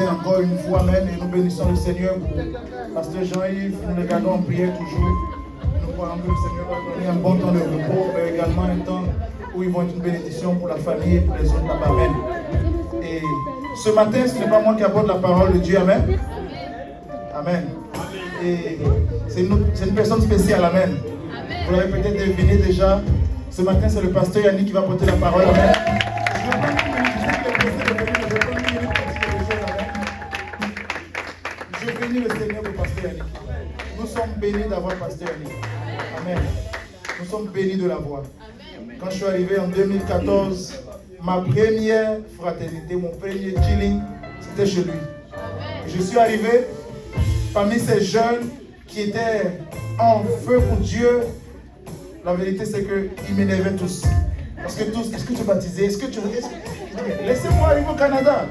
matin encore une fois, amen, et nous bénissons le Seigneur pour Pasteur Jean-Yves, nous le gardons en prière toujours. Nous croyons que le Seigneur va donner un bon temps de repos, mais également un temps où ils vont être une bénédiction pour la famille et pour les autres là-bas, amen. Et ce matin, ce n'est pas moi qui apporte la parole de Dieu, amen. Amen. Et c'est une personne spéciale, amen. Vous l'avez peut-être deviné déjà. Ce matin, c'est le pasteur Yannick qui va porter la parole, amen. Je bénis le Seigneur pour pasteur Yannick. Nous sommes bénis d'avoir pasteur Yannick. Amen. Nous sommes bénis de l'avoir. Quand je suis arrivé en 2014, ma première fraternité, mon premier chilling, c'était chez lui. Je suis arrivé parmi ces jeunes qui étaient en feu pour Dieu. La vérité, c'est qu'ils m'énervaient tous. Parce que tous, est-ce que tu es baptisé? Laissez-moi arriver au Canada.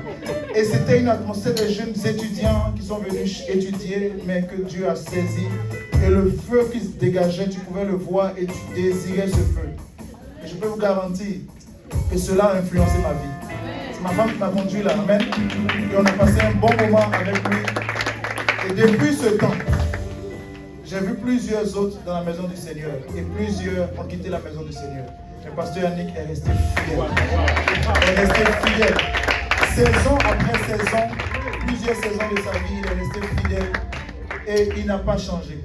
Et c'était une atmosphère de jeunes étudiants qui sont venus étudier, mais que Dieu a saisi. Et le feu qui se dégageait, tu pouvais le voir et tu désirais ce feu. Et je peux vous garantir que cela a influencé ma vie. C'est ma femme qui m'a conduit là, amen. Et on a passé un bon moment avec lui. Et depuis ce temps, j'ai vu plusieurs autres dans la maison du Seigneur. Et plusieurs ont quitté la maison du Seigneur. Le pasteur Yannick est resté fidèle. Il est resté fidèle. Saison après saison, plusieurs saisons de sa vie, il est resté fidèle. Et il n'a pas changé.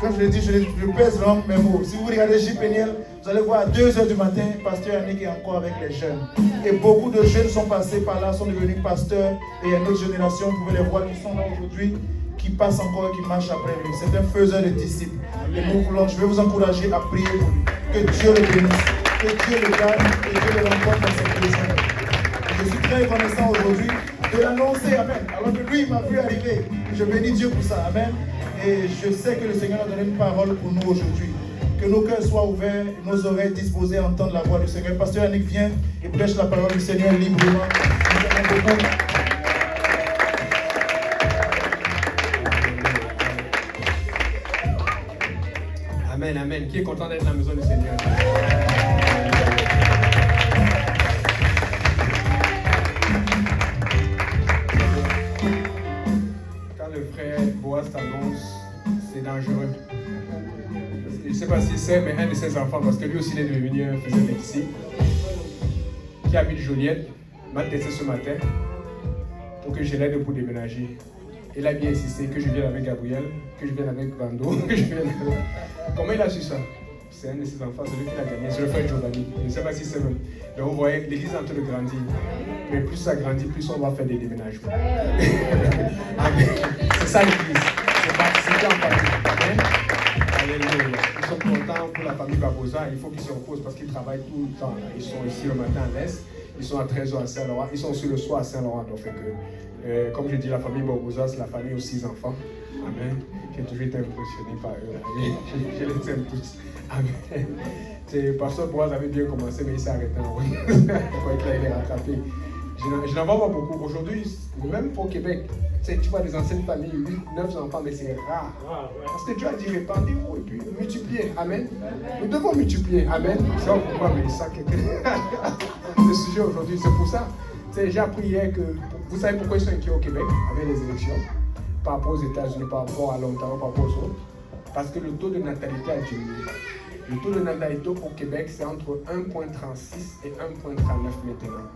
Comme je l'ai dit, je pèse vraiment mes mots. Si vous regardez J. Péniel, vous allez voir à 2h du matin, pasteur Yannick est encore avec les jeunes. Et beaucoup de jeunes sont passés par là, sont devenus pasteurs. Et il y a une autre génération, vous pouvez les voir, qui sont là aujourd'hui, qui passent encore et qui marchent après lui. C'est un faiseur de disciples. Et je vais vous encourager à prier pour lui. Que Dieu le bénisse, que Dieu le garde et Dieu le rencontre dans cette maison. Je suis très reconnaissant aujourd'hui de l'annoncer, amen. Alors que lui, il m'a vu arriver. Je bénis Dieu pour ça, amen. Et je sais que le Seigneur a donné une parole pour nous aujourd'hui. Que nos cœurs soient ouverts, nos oreilles disposées à entendre la voix du Seigneur. Pasteur Yannick vient et prêche la parole du Seigneur librement. Nous aimons beaucoup. Amen, amen. Qui est content d'être dans la maison du Seigneur? Quand le frère Boaz t'annonce, c'est dangereux. Je ne sais pas si c'est, mais un de ses enfants, parce que lui aussi il est devenu un faiseur ici, qui habite Joliette, m'a testé ce matin pour que je l'aide pour déménager. Il a bien insisté que je vienne avec Gabriel, que je vienne avec Vando, que je vienne avec... Comment il a su ça? C'est un de ses enfants, celui qui l'a gagné, c'est le frère Giovanni. Je ne sais pas si c'est vrai. Mais vous voyez, l'église est en train de grandir. Mais plus ça grandit, plus on va faire des déménagements. Amen. C'est ça l'église. C'est en partie. Amen. Alléluia. Nous sommes contents pour la famille Barbosa. Il faut qu'ils se reposent parce qu'ils travaillent tout le temps. Ils sont ici le matin à l'Est. Ils sont à 13h à Saint-Laurent. Ils sont aussi le soir à Saint-Laurent. Donc, comme je dis, la famille Barbosa, c'est la famille aux 6 enfants. Amen. J'ai toujours été impressionné par eux. Je les aime tous. Amen. Le pasteur Boaz avait bien commencé, mais il s'est arrêté en route. Il est rattrapé. Je n'en vois pas beaucoup. Aujourd'hui, même au Québec, tu vois des anciennes familles, 8, 9 enfants, mais c'est rare. Parce que Dieu a dit répandez-vous et puis multipliez. Amen. Nous devons multiplier. Amen. C'est pourquoi Mélissa, le sujet aujourd'hui, c'est pour ça. J'ai appris hier que, vous savez pourquoi ils sont inquiets au Québec avec les élections, par rapport aux États-Unis, par rapport à l'Ontario, par rapport aux autres. Parce que le taux de natalité a diminué. Le taux de natalité au Québec, c'est entre 1,36 et 1,39 maintenant.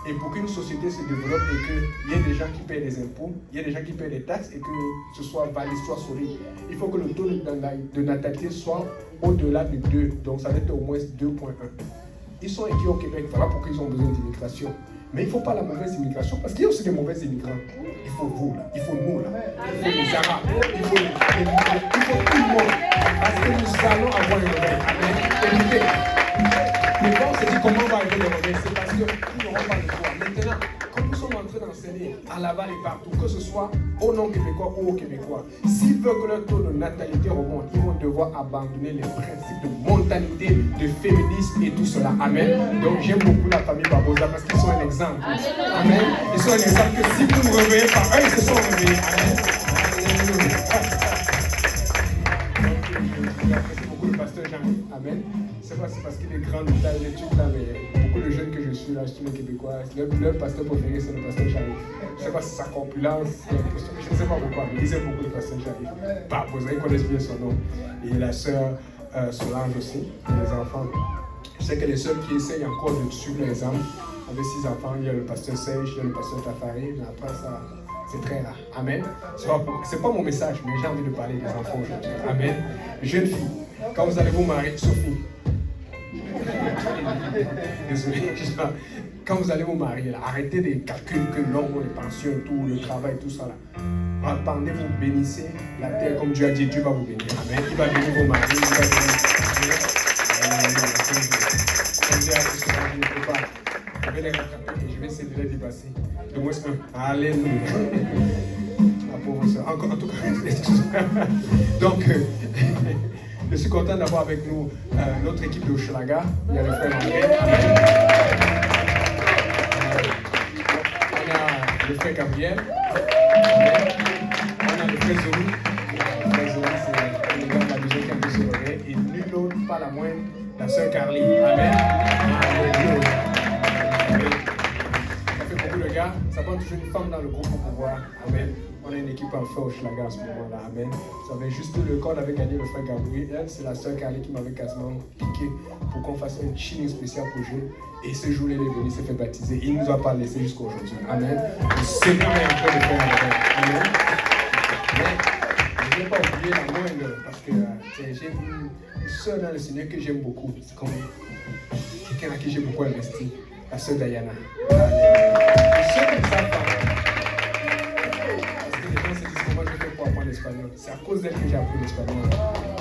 Et pour qu'une société se développe et qu'il y ait des gens qui paient des impôts, il y ait des gens qui paient des taxes et que ce soit valide, soit solide, il faut que le taux de natalité soit au-delà de 2. Donc ça va être au moins 2,1. Ils sont inquiets au Québec, voilà pourquoi ils ont besoin d'immigration. Mais il ne faut pas la mauvaise immigration, parce qu'il y a aussi des mauvais immigrants. Il faut vous, là. Il faut nous, là. Il faut les Arabes. Il faut tout le monde. Parce que nous allons avoir une réveil. Écoutez, mais quand on se dit comment on va arriver les réveils, c'est parce qu'ils n'auront pas le choix. Maintenant, comme nous sommes en train d'enseigner à Laval et partout, que ce soit aux non-québécois ou aux Québécois, s'ils veulent que leur taux de natalité remonte, ils vont devoir abandonner les principes de montanité, de féminisme et tout cela. Amen. Donc j'aime beaucoup la famille Barbosa parce qu'ils sont un exemple. Amen. Ils sont un exemple que si vous ne réveillez pas, eux, ils se sont réveillés. Amen. J'apprécie beaucoup le pasteur Jean. Amen. C'est pas parce qu'il est grand dans l'étude là, mais beaucoup de jeunes que je dessus, là, tous les Québécois. Leur pasteur préféré, c'est le pasteur Jarry. Je ne sais pas si sa corpulence, je ne sais pas pourquoi, mais ils aiment beaucoup le pasteur Jarry. Bah, vous savez, ils connaissent bien son nom. Et la sœur Solange aussi, les enfants. Je sais que les seuls qui essayent encore de suivre les âmes, avec 6 enfants, il y a le pasteur Sèche, il y a le pasteur Tafari, mais après ça, c'est très rare. Amen. C'est pas mon message, mais j'ai envie de parler des enfants aujourd'hui. Amen. Jeune fille, quand vous allez vous marier, Sophie. Désolé. Quand vous allez vous marier, là, arrêtez des calculs que l'homme, les pensions, tout, le travail, tout ça là. Attendez, vous bénissez la terre comme Dieu a dit, Dieu va vous bénir. Amen. Il va bénir vos maris, il va bénir. Je vais les rattraper et je vais essayer de les dépasser. De moins un. Alléluia. La pauvre soeur. Encore, en tout cas, excusez-moi. Donc, je suis content d'avoir avec nous notre équipe de Hochelaga. Il y a le frère André. On a le frère Gabriel. On a le frère Zoé. Le frère Zoé, c'est le gars de la musique qui a pu se lever. Et nul autre, pas la moindre, la sœur Carly. Amen. Alléluia. Ça fait beaucoup de gars. Ça prend toujours une femme dans le groupe pour pouvoir. Amen. On a une équipe en feu au Hochelaga à ce moment-là. Amen. Ça avait juste le corps avait gagné le frère Gabriel. C'est la sœur Carly qui m'avait quasiment piqué pour qu'on fasse un chilling spécial pour jouer. Et ce jour-là, il est venu, il s'est fait baptiser. Il ne nous a pas laissé jusqu'à aujourd'hui. Amen. Le Seigneur est en train de faire un Amen. Mais je ne vais pas oublier la moindre parce que j'ai une sœur dans le Seigneur que j'aime beaucoup. C'est comme quelqu'un à qui j'ai beaucoup investi. La sœur Diana. Amen. Ceux qui ne savent pas. Parce que les gens se disent comment je fais pour apprendre l'espagnol. C'est à cause d'elle que j'ai appris l'espagnol.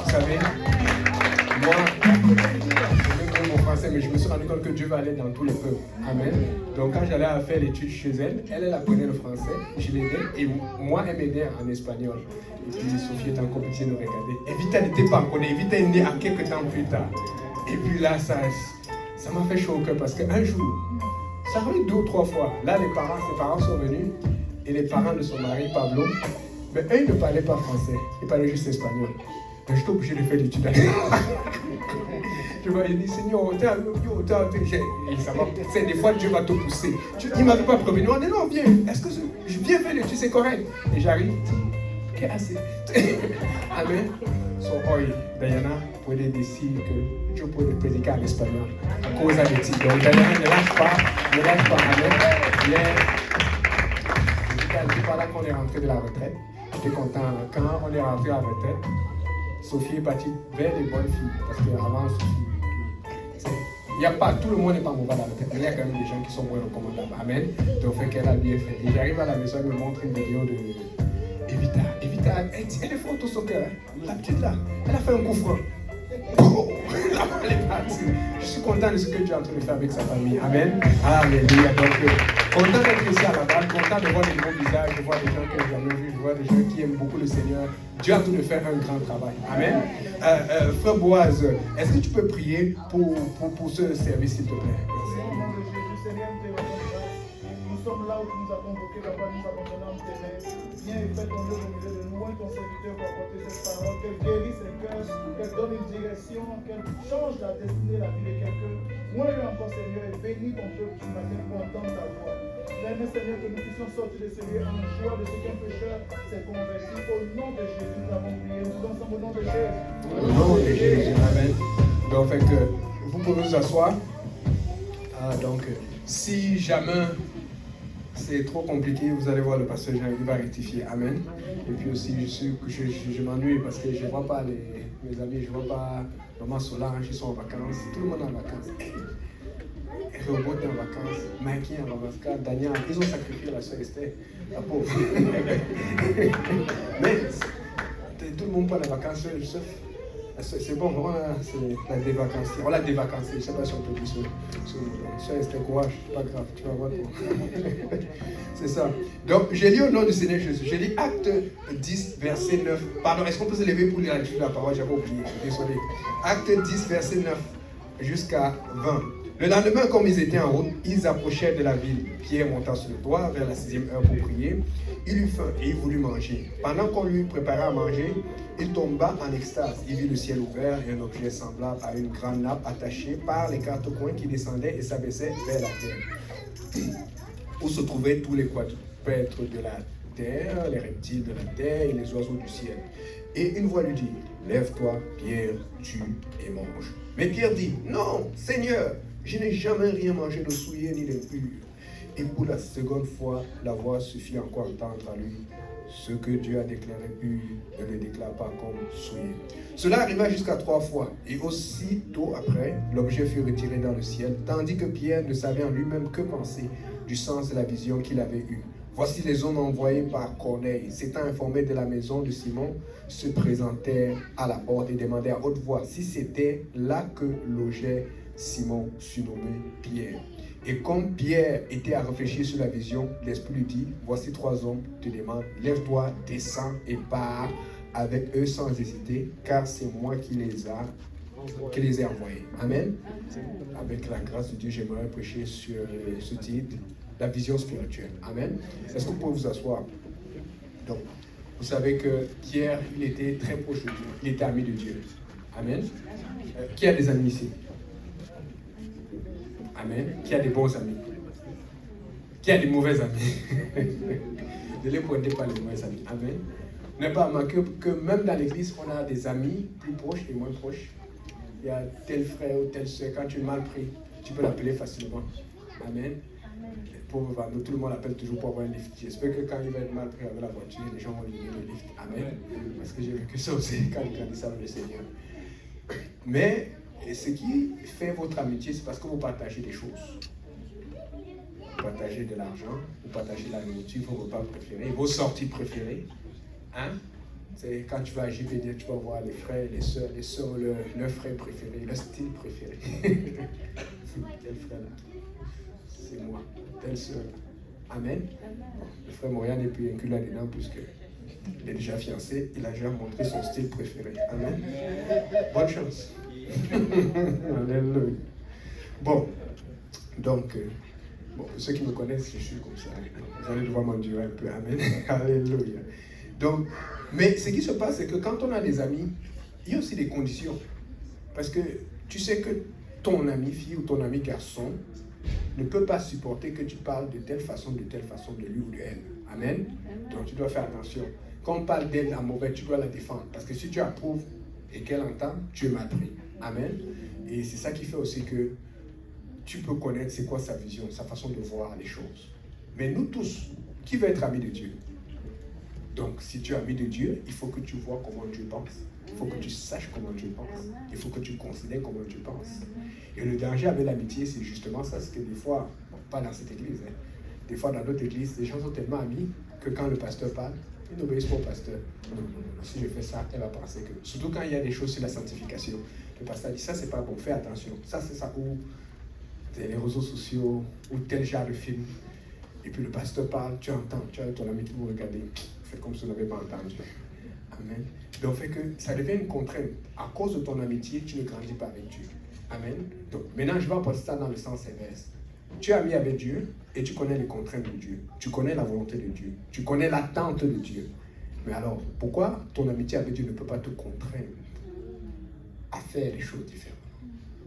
Vous savez, moi, je veux mon français, mais je me suis rendu compte que Dieu va aller dans tous les peuples. Amen. Donc quand j'allais faire l'étude chez elle, elle apprenait le français, je l'aidais, et moi, elle m'aidait en espagnol. Et puis Sophie était encore petite de regarder. Evita n'était pas encore née, Evita est née à quelques temps plus tard. Et puis là, ça m'a fait chaud au cœur parce qu'un jour, ça arrive 2 ou 3 fois. Là, ses parents sont venus, et les parents de son mari, Pablo, mais eux, ils ne parlaient pas français, ils parlaient juste espagnol. Mais j'étais obligé de faire l'étude. Je me dis, Seigneur, c'est des fois Dieu va te pousser. Il ne m'avait pas prévenu. On dit, non, viens, est-ce que je viens faire l'étude, c'est correct. Et j'arrive, qu'est-ce que c'est? Amen. So, Diana puede decir que Dieu peut prédiquer en espagnol à cause de l'étude. Donc, Diana ne lâche pas. Amen. C'est pas là qu'on est rentré de la retraite. J'étais content. Quand on est rentré à la retraite, Sophie est partie vers les bonnes filles. Parce qu'avant, Sophie, il n'y a pas, tout le monde n'est pas mauvais à la retraite, mais il y a quand même des gens qui sont moins recommandables. Amen. Donc, fait qu'elle a bien fait. Et j'arrive à la maison, elle me montre une vidéo de Evita. Evita, elle est forte au soccer. Hein. La petite là, elle a fait un coup franc. Oh, elle est partie. Je suis content de ce que Dieu est en train de faire avec sa famille. Amen. Alléluia. Donc, content d'être ici à la base, content de voir des gros visages, de voir des gens que j'ai jamais vus, de voir des gens qui aiment beaucoup le Seigneur. Dieu est en train de faire un grand travail. Amen. Frère Boaz, est-ce que tu peux prier pour ce service, s'il te plaît? Nous sommes là où tu nous as convoqués, papa, nous abandonnons tes mains. Viens et fais ton œuvre au milieu de nous, et ton serviteur pour apporter cette parole, qu'elle guérisse les cœurs, qu'elle donne une direction, qu'elle change la destinée, la vie de quelqu'un. Moi, encore, Seigneur, et bénis ton peuple ce matin pour entendre ta voix. J'aimerais, Seigneur, que nous puissions sortir de ce lieu en joie de ce qu'un pécheur s'est converti. Au nom de Jésus, nous avons prié. Nous ensemble au nom de Jésus. Au nom de Jésus, amen. Donc, fait que vous pouvez vous asseoir. Donc, si jamais c'est trop compliqué, vous allez voir le pasteur Jean, il va rectifier. Amen. Et puis aussi, je m'ennuie parce que je ne vois pas mes amis, je ne vois pas Maman Solange, ils sont en vacances. Tout le monde est en vacances. Robot est en vacances, Mikey est en vacances, Daniel, ils ont sacrifié la soeur Esther, la pauvre. Mais tout le monde prend les vacances, sauf. C'est bon, on l'a dévacancé. On l'a dévacancé, je ne sais pas si on peut dire ça. Esther, courage, c'est pas grave, tu vas voir. C'est ça. Donc, j'ai lu au nom du Seigneur Jésus. J'ai lu Acte 10, verset 9. Pardon, est-ce qu'on peut se lever pour lire la parole? J'avais oublié, désolé. Acte 10, verset 9 jusqu'à 20. Le lendemain, comme ils étaient en route, ils approchèrent de la ville. Pierre monta sur le toit vers la 6e heure pour prier. Il eut faim et il voulut manger. Pendant qu'on lui préparait à manger, il tomba en extase. Il vit le ciel ouvert et un objet semblable à une grande nappe attachée par les quatre coins qui descendaient et s'abaissaient vers la terre, où se trouvaient tous les quadrupèdes de la terre, les reptiles de la terre et les oiseaux du ciel. Et une voix lui dit, « Lève-toi, Pierre, tue et mange. » Mais Pierre dit, « Non, Seigneur, je n'ai jamais rien mangé de souillé ni d'impur. » Et pour la seconde fois, la voix se fit encore entendre à lui. Ce que Dieu a déclaré pur, ne le déclare pas comme souillé. Cela arriva jusqu'à 3 fois. Et aussitôt après, l'objet fut retiré dans le ciel, tandis que Pierre ne savait en lui-même que penser du sens de la vision qu'il avait eue. Voici les hommes envoyés par Corneille, s'étant informés de la maison de Simon, se présentèrent à la porte et demandaient à haute voix si c'était là que logeait Simon, surnommé Pierre. Et comme Pierre était à réfléchir sur la vision, l'Esprit lui dit, voici 3 hommes te demandent, lève-toi, descends et pars avec eux sans hésiter, car c'est moi qui les ai envoyés. Amen. Avec la grâce de Dieu, j'aimerais prêcher sur ce titre, la vision spirituelle. Amen. Est-ce que vous pouvez vous asseoir? Donc, vous savez que Pierre, il était très proche de Dieu. Il était ami de Dieu. Amen. Qui a des amis ici? Amen. Qui a des bons amis? Qui a des mauvais amis? Ne les prenez pas les mauvais amis. Amen. Vous n'avez pas remarqué que même dans l'église, on a des amis plus proches et moins proches. Il y a tel frère ou telle soeur, quand tu es mal pris, tu peux l'appeler facilement. Amen. Pauvre Vando, tout le monde l'appelle toujours pour avoir un lift. J'espère que quand il va être mal pris avec la voiture, les gens vont lui donner le lift. Amen. Parce que j'ai vécu ça aussi quand il grandissait avec le Seigneur. Mais ce qui fait votre amitié, c'est parce que vous partagez des choses. Vous partagez de l'argent, vous partagez la nourriture, vos repas préférés, vos sorties préférées. Hein? C'est quand tu vas à JPD, tu vas voir les frères, les sœurs, leurs frères préférés, leur style préféré. Quel frère là? C'est moi. Telle sœur là. Amen. Le frère Moria n'est plus inclus là-dedans puisqu'il est déjà fiancé, il a déjà montré son style préféré. Amen. Bonne chance. Alléluia. Bon, donc, pour ceux qui me connaissent, je suis comme ça. Vous allez devoir m'endurer un peu. Amen. Alléluia. Donc, mais ce qui se passe, c'est que quand on a des amis, il y a aussi des conditions. Parce que tu sais que ton ami fille ou ton ami garçon ne peut pas supporter que tu parles de telle façon de lui ou de elle. Amen. Donc tu dois faire attention. Quand on parle d'elle en mauvais, tu dois la défendre. Parce que si tu approuves et qu'elle entend, tu es mal pris. Amen. Et c'est ça qui fait aussi que tu peux connaître c'est quoi sa vision, sa façon de voir les choses. Mais nous tous, qui veut être ami de Dieu? Donc, si tu es ami de Dieu, il faut que tu vois comment Dieu pense. Il faut que tu saches comment Dieu pense. Il faut que tu considères comment Dieu pense. Et le danger avec l'amitié, c'est justement ça. C'est que des fois, bon, pas dans cette église, hein, des fois dans d'autres églises, les gens sont tellement amis que quand le pasteur parle, ils n'obéissent pas au pasteur. Non, si je fais ça, elle va penser que... Surtout quand il y a des choses sur la sanctification. Le pasteur dit, ça c'est pas bon, fais attention. Ça c'est ça, ou les réseaux sociaux, ou tel genre de film. Et puis le pasteur parle, tu entends, tu as ton ami qui vous regarde. Faites comme si vous n'avez pas entendu. Amen. Donc, fait que ça devient une contrainte. À cause de ton amitié, tu ne grandis pas avec Dieu. Amen. Donc, maintenant, je vais apporter ça dans le sens inverse. Tu es ami avec Dieu et tu connais les contraintes de Dieu. Tu connais la volonté de Dieu. Tu connais l'attente de Dieu. Mais alors, pourquoi ton amitié avec Dieu ne peut pas te contraindre à faire les choses différemment?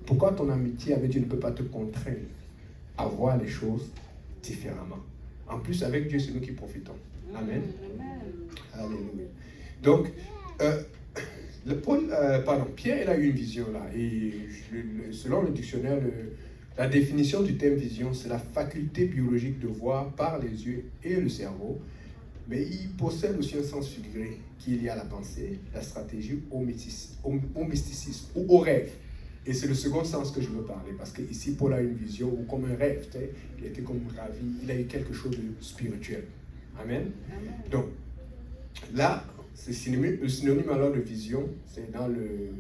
Pourquoi ton amitié avec Dieu ne peut pas te contraindre à voir les choses différemment? En plus, avec Dieu, c'est nous qui profitons. Amen. Alléluia. Donc, Pierre, il a eu une vision là. Et selon le dictionnaire, la définition du terme vision, c'est la faculté biologique de voir par les yeux et le cerveau. Mais il possède aussi un sens figuré qui est lié à la pensée, la stratégie, au mysticisme ou au rêve. Et c'est le second sens que je veux parler. Parce qu'ici, Paul a une vision ou comme un rêve. Il était comme ravi. Il a eu quelque chose de spirituel. Amen. Donc, là, c'est le synonyme alors de vision, c'est dans le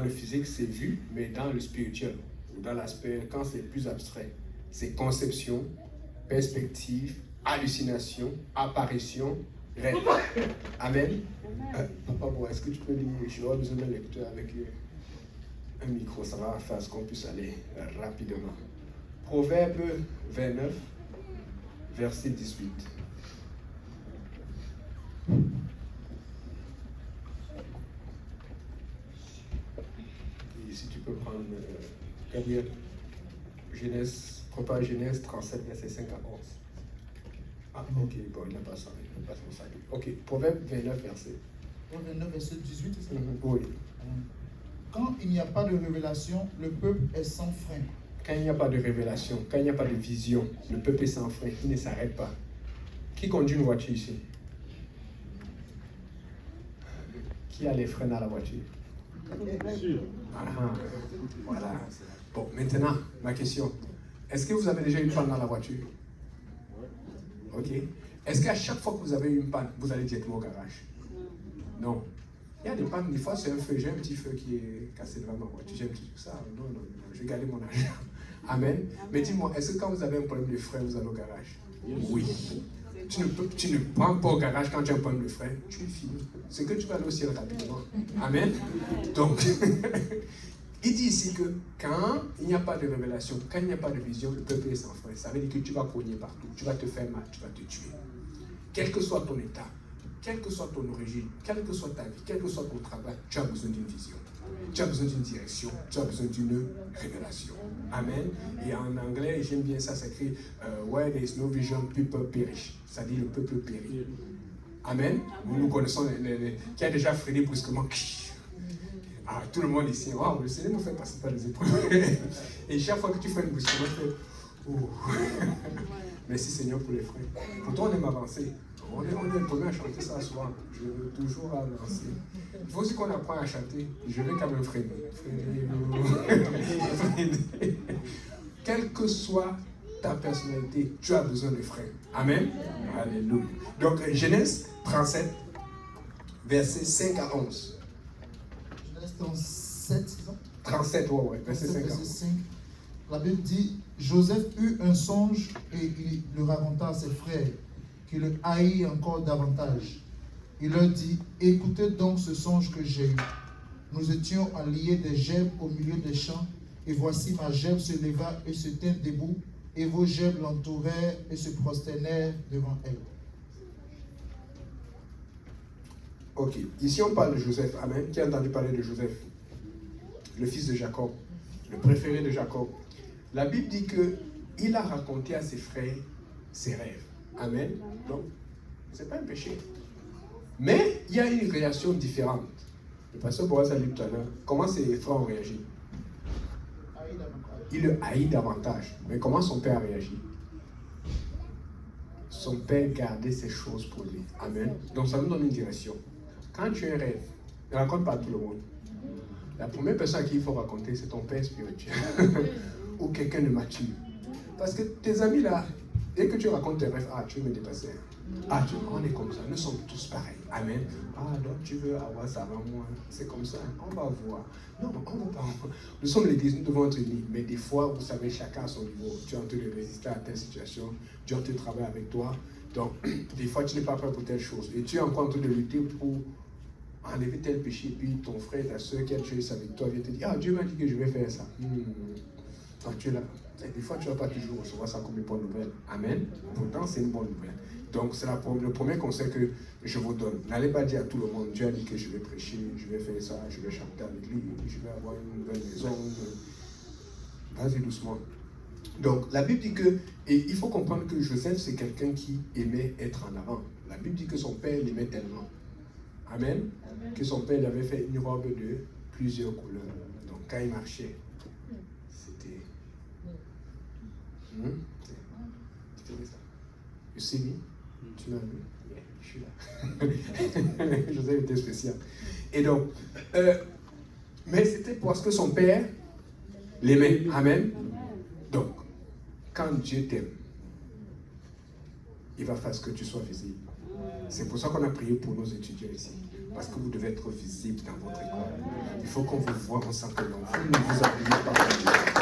physique, c'est vu, mais dans le spirituel, ou dans l'aspect, quand c'est plus abstrait, c'est conception, perspective, hallucination, apparition, rêve. Amen. Papa, bon, est-ce que tu peux lire? Je vais avoir besoin d'un lecteur avec un micro, ça va faire ce qu'on puisse aller rapidement. Proverbe 29, verset 18. Et si tu peux prendre Gabriel, Proverbe Genèse 37, verset 5 à 11. Ah, ok, bon, il n'a pas ça, il n'a pas son salut. Ok, Proverbe 29, verset. Proverbe 29, verset 18, c'est ça? Oui. Quand il n'y a pas de révélation, le peuple est sans frein. Quand il n'y a pas de révélation, quand il n'y a pas de vision, le peuple est sans frein, il ne s'arrête pas. Qui conduit une voiture ici? Qui a les freins dans la voiture? Ah, voilà. Bon, maintenant, ma question. Est-ce que vous avez déjà eu une panne dans la voiture? Ok. Est-ce qu'à chaque fois que vous avez eu une panne, vous allez directement au garage? Non. Il y a des pannes, des fois c'est un feu, j'ai un petit feu qui est cassé devant ma voiture, j'ai un petit truc ça, non, je vais garder mon argent. Amen. Mais dis-moi, est-ce que quand vous avez un problème de frein, vous allez au garage? Oui. Tu ne prends pas au garage quand tu as un problème de frein, tu es fini. C'est que tu vas aller au ciel rapidement. Amen. Donc, il dit ici que quand il n'y a pas de révélation, quand il n'y a pas de vision, le peuple est sans frein. Ça veut dire que tu vas cogner partout, tu vas te faire mal, tu vas te tuer. Quel que soit ton état, quelle que soit ton origine, quelle que soit ta vie, quel que soit ton travail, tu as besoin d'une vision. Tu as besoin d'une direction, tu as besoin d'une révélation. Amen. Et en anglais, j'aime bien ça, c'est écrit Where there is no vision, people perish. Ça dit le peuple périt. Amen. Nous connaissons qui a déjà freiné brusquement. Ah, tout le monde ici, waouh, le Seigneur nous fait passer par les épreuves. Et chaque fois que tu fais une brusquement, tu fais ouh. Merci Seigneur pour les freins. Pourtant, on aime avancer. On est le premier à chanter ça souvent. Je veux toujours avancer. Il faut aussi qu'on apprenne à chanter. Je vais quand même freiner. Freiner. Quelle que soit ta personnalité, tu as besoin de freins. Amen. Alléluia. Donc, Genèse 37, versets 5 à 11. Genèse 37, c'est ça? 37, ouais, verset 5 à 11. 5. La Bible dit, Joseph eut un songe et il le raconta à ses frères, qui le haït encore davantage. Il leur dit, écoutez donc ce songe que j'ai eu. Nous étions alliés des gerbes au milieu des champs, et voici ma gerbe se leva et se tint debout, et vos gerbes l'entourèrent et se prosternèrent devant elle. Ok, ici on parle de Joseph. Amen. Qui a entendu parler de Joseph? Le fils de Jacob, le préféré de Jacob. La Bible dit qu'il a raconté à ses frères ses rêves. Amen. Donc, ce n'est pas un péché. Mais il y a une réaction différente. Le pasteur Boaz a dit tout à l'heure, comment ses frères ont réagi? Il le haït davantage. Mais comment son père a réagi? Son père gardait ces choses pour lui. Amen. Donc ça nous donne une direction. Quand tu as un rêve, ne raconte pas à tout le monde. La première personne à qui il faut raconter, c'est ton père spirituel. Ou quelqu'un de mature. Parce que tes amis là, dès que tu racontes tes rêves, ah, tu veux me dépasser. Ah, on est comme ça, nous sommes tous pareils. Amen. Ah, donc tu veux avoir ça avant moi. C'est comme ça, on va voir. Non, on va pas. Nous sommes l'église, nous devons être unis. Mais des fois, vous savez, chacun à son niveau. Tu es en train de résister à telle situation. Dieu est en train de travailler avec toi. Donc, des fois, tu n'es pas prêt pour telle chose. Et tu es encore en train de lutter pour enlever tel péché. Puis ton frère, ta soeur qui a tué ça avec toi vient te dire, ah, Dieu m'a dit que je vais faire ça. Ah, tu es là. Et des fois, tu ne vas pas toujours recevoir ça comme une bonne nouvelle. Amen. Pourtant, c'est une bonne nouvelle. Donc, c'est le premier conseil que je vous donne. N'allez pas dire à tout le monde, Dieu a dit que je vais prêcher, je vais faire ça, je vais chanter avec lui, je vais avoir une nouvelle maison. Vas-y doucement. Donc, la Bible dit que, et il faut comprendre que Joseph, c'est quelqu'un qui aimait être en avant. La Bible dit que son père l'aimait tellement. Amen. Que son père lui avait fait une robe de plusieurs couleurs. Donc, quand il marchait, c'était... C'était ça. You see me? Tu m'as vu? Yeah, je suis là. Joseph était spécial. Et donc, mais c'était parce que son père l'aimait. Amen. Donc, quand Dieu t'aime, il va faire ce que tu sois visible. C'est pour ça qu'on a prié pour nos étudiants ici. Parce que vous devez être visible dans votre école. Il faut qu'on vous voit, on sent que non. Vous ne vous habillez pas comme les autres.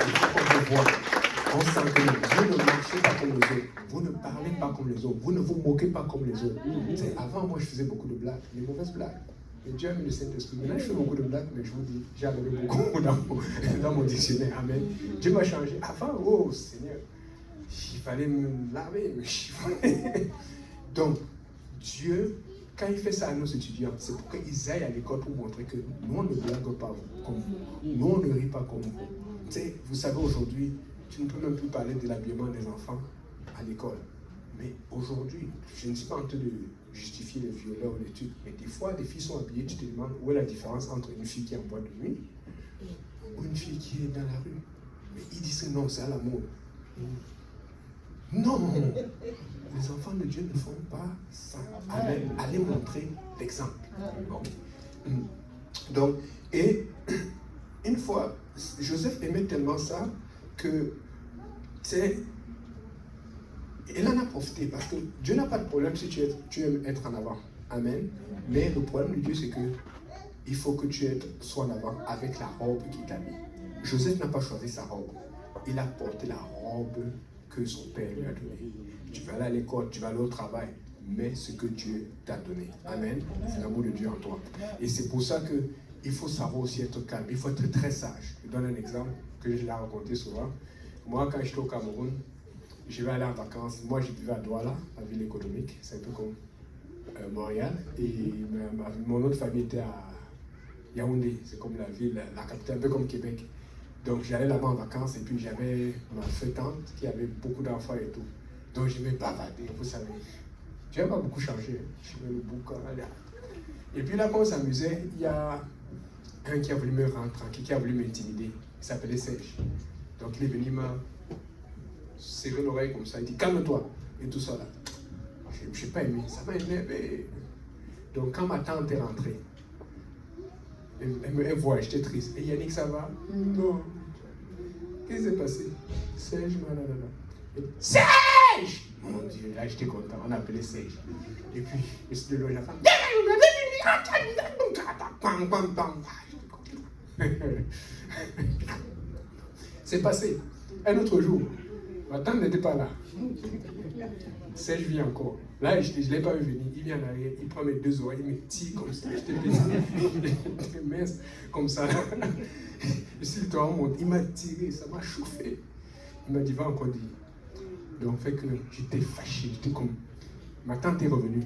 Il faut qu'on vous voit. On sent que vous ne marchez pas comme les autres. Vous ne parlez pas comme les autres. Vous ne vous moquez pas comme les autres. Avant, moi, je faisais beaucoup de blagues, des mauvaises blagues. Mais Dieu a mis le Saint-Esprit. Maintenant, je fais beaucoup de blagues, mais je vous dis, j'ai enlevé beaucoup dans mon dictionnaire. Amen. Dieu m'a changé. Avant, oh Seigneur, il fallait me laver, me chiffrer. Donc, Dieu, quand il fait ça à nos étudiants, c'est pour qu'ils aillent à l'école pour montrer que nous, on ne blague pas comme vous. Nous, on ne rit pas comme vous. Tu sais, vous savez, aujourd'hui, tu ne peux même plus parler de l'habillement des enfants à l'école. Mais aujourd'hui, je ne suis pas en train de justifier les violeurs ou les trucs, mais des fois, les filles sont habillées, tu te demandes où est la différence entre une fille qui est en boîte de nuit ou une fille qui est dans la rue. Mais ils disent que non, c'est à la mode. Non! Les enfants de Dieu ne font pas ça. Allez montrer l'exemple. Okay. Donc, et une fois, Joseph aimait tellement ça que, c'est il en a profité parce que Dieu n'a pas de problème si tu aimes être en avant. Amen. Mais le problème de Dieu, c'est que il faut que tu sois en avant avec la robe qui t'a mis. Joseph n'a pas choisi sa robe. Il a porté la robe que son père lui a donnée. Tu vas aller à l'école, tu vas aller au travail, mais ce que Dieu t'a donné. Amen. C'est l'amour de Dieu en toi. Et c'est pour ça qu'il faut savoir aussi être calme. Il faut être très sage. Je donne un exemple que je l'ai raconté souvent. Moi, quand j'étais au Cameroun, je vais aller en vacances. Moi, je vivais à Douala, la ville économique. C'est un peu comme Montréal. Et mon autre famille était à Yaoundé. C'est comme la ville, la capitale, un peu comme Québec. Donc, j'allais là-bas en vacances. Et puis, j'avais ma feu-tante qui avait beaucoup d'enfants et tout. Donc, je me bavardais, vous savez. Je n'ai pas beaucoup changé. Je mets le bouquin là. Et puis là, quand on s'amusait, il y a un qui a voulu me rendre tranquille, qui a voulu m'intimider. Il s'appelait Serge. Donc, il est venu me serrer l'oreille comme ça, il dit calme-toi et tout ça là. Je n'ai pas aimé, ça m'a énervé. Donc quand ma tante est rentrée, elle me voit, j'étais triste. Et Yannick, ça va? Non. Qu'est-ce qui s'est passé? Serge, non. Serge! Mon Dieu, là j'étais content, on appelait Serge. Et puis, je suis de l'eau, la femme. C'est passé. Un autre jour, ma tante n'était pas là. Serge vient encore. Là, je ne l'ai pas vu venir. Il vient en arrière, il prend mes deux oreilles, il me tire comme ça. J'étais mince, comme ça. Je suis le monte. Il m'a tiré, ça m'a chauffé. Il m'a dit, va encore dire. Donc, fait que j'étais fâché. J'étais comme. Ma tante est revenue.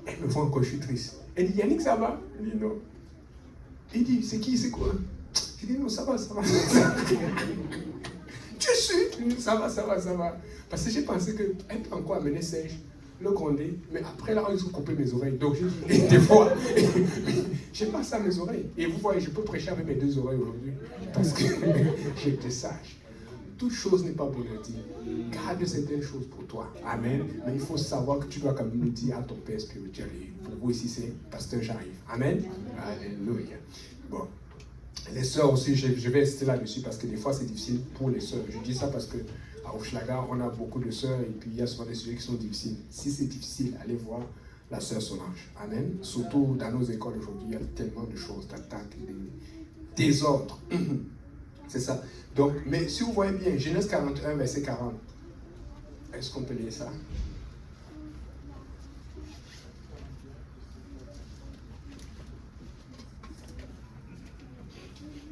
Elle me voit encore, je suis triste. Elle dit, Yannick, ça va? Il dit, non. Il dit, c'est qui, c'est quoi? Je dis, non, ça va. Tu suis? Ça va. Parce que j'ai pensé qu'elle peut encore amener Serge, le gronder, mais après là, ils ont coupé mes oreilles. Donc je dis, des fois, j'ai pas ça à mes oreilles. Et vous voyez, je peux prêcher avec mes deux oreilles aujourd'hui, parce que j'étais sage. Toute chose n'est pas bonne à dire. Garde certaines choses pour toi. Amen. Mais il faut savoir que tu dois quand même le dire à ton père spirituel. Et pour vous ici, c'est pasteur j'arrive. Amen. Alléluia. Bon. Les sœurs aussi, je vais rester là-dessus parce que des fois c'est difficile pour les sœurs. Je dis ça parce que à Hochelaga, on a beaucoup de sœurs et puis il y a souvent des sujets qui sont difficiles. Si c'est difficile, allez voir la sœur Solange. Amen. Surtout dans nos écoles aujourd'hui, il y a tellement de choses, d'attaques, des désordres. C'est ça. Donc, mais si vous voyez bien, Genèse 41, verset 40, est-ce qu'on peut lire ça?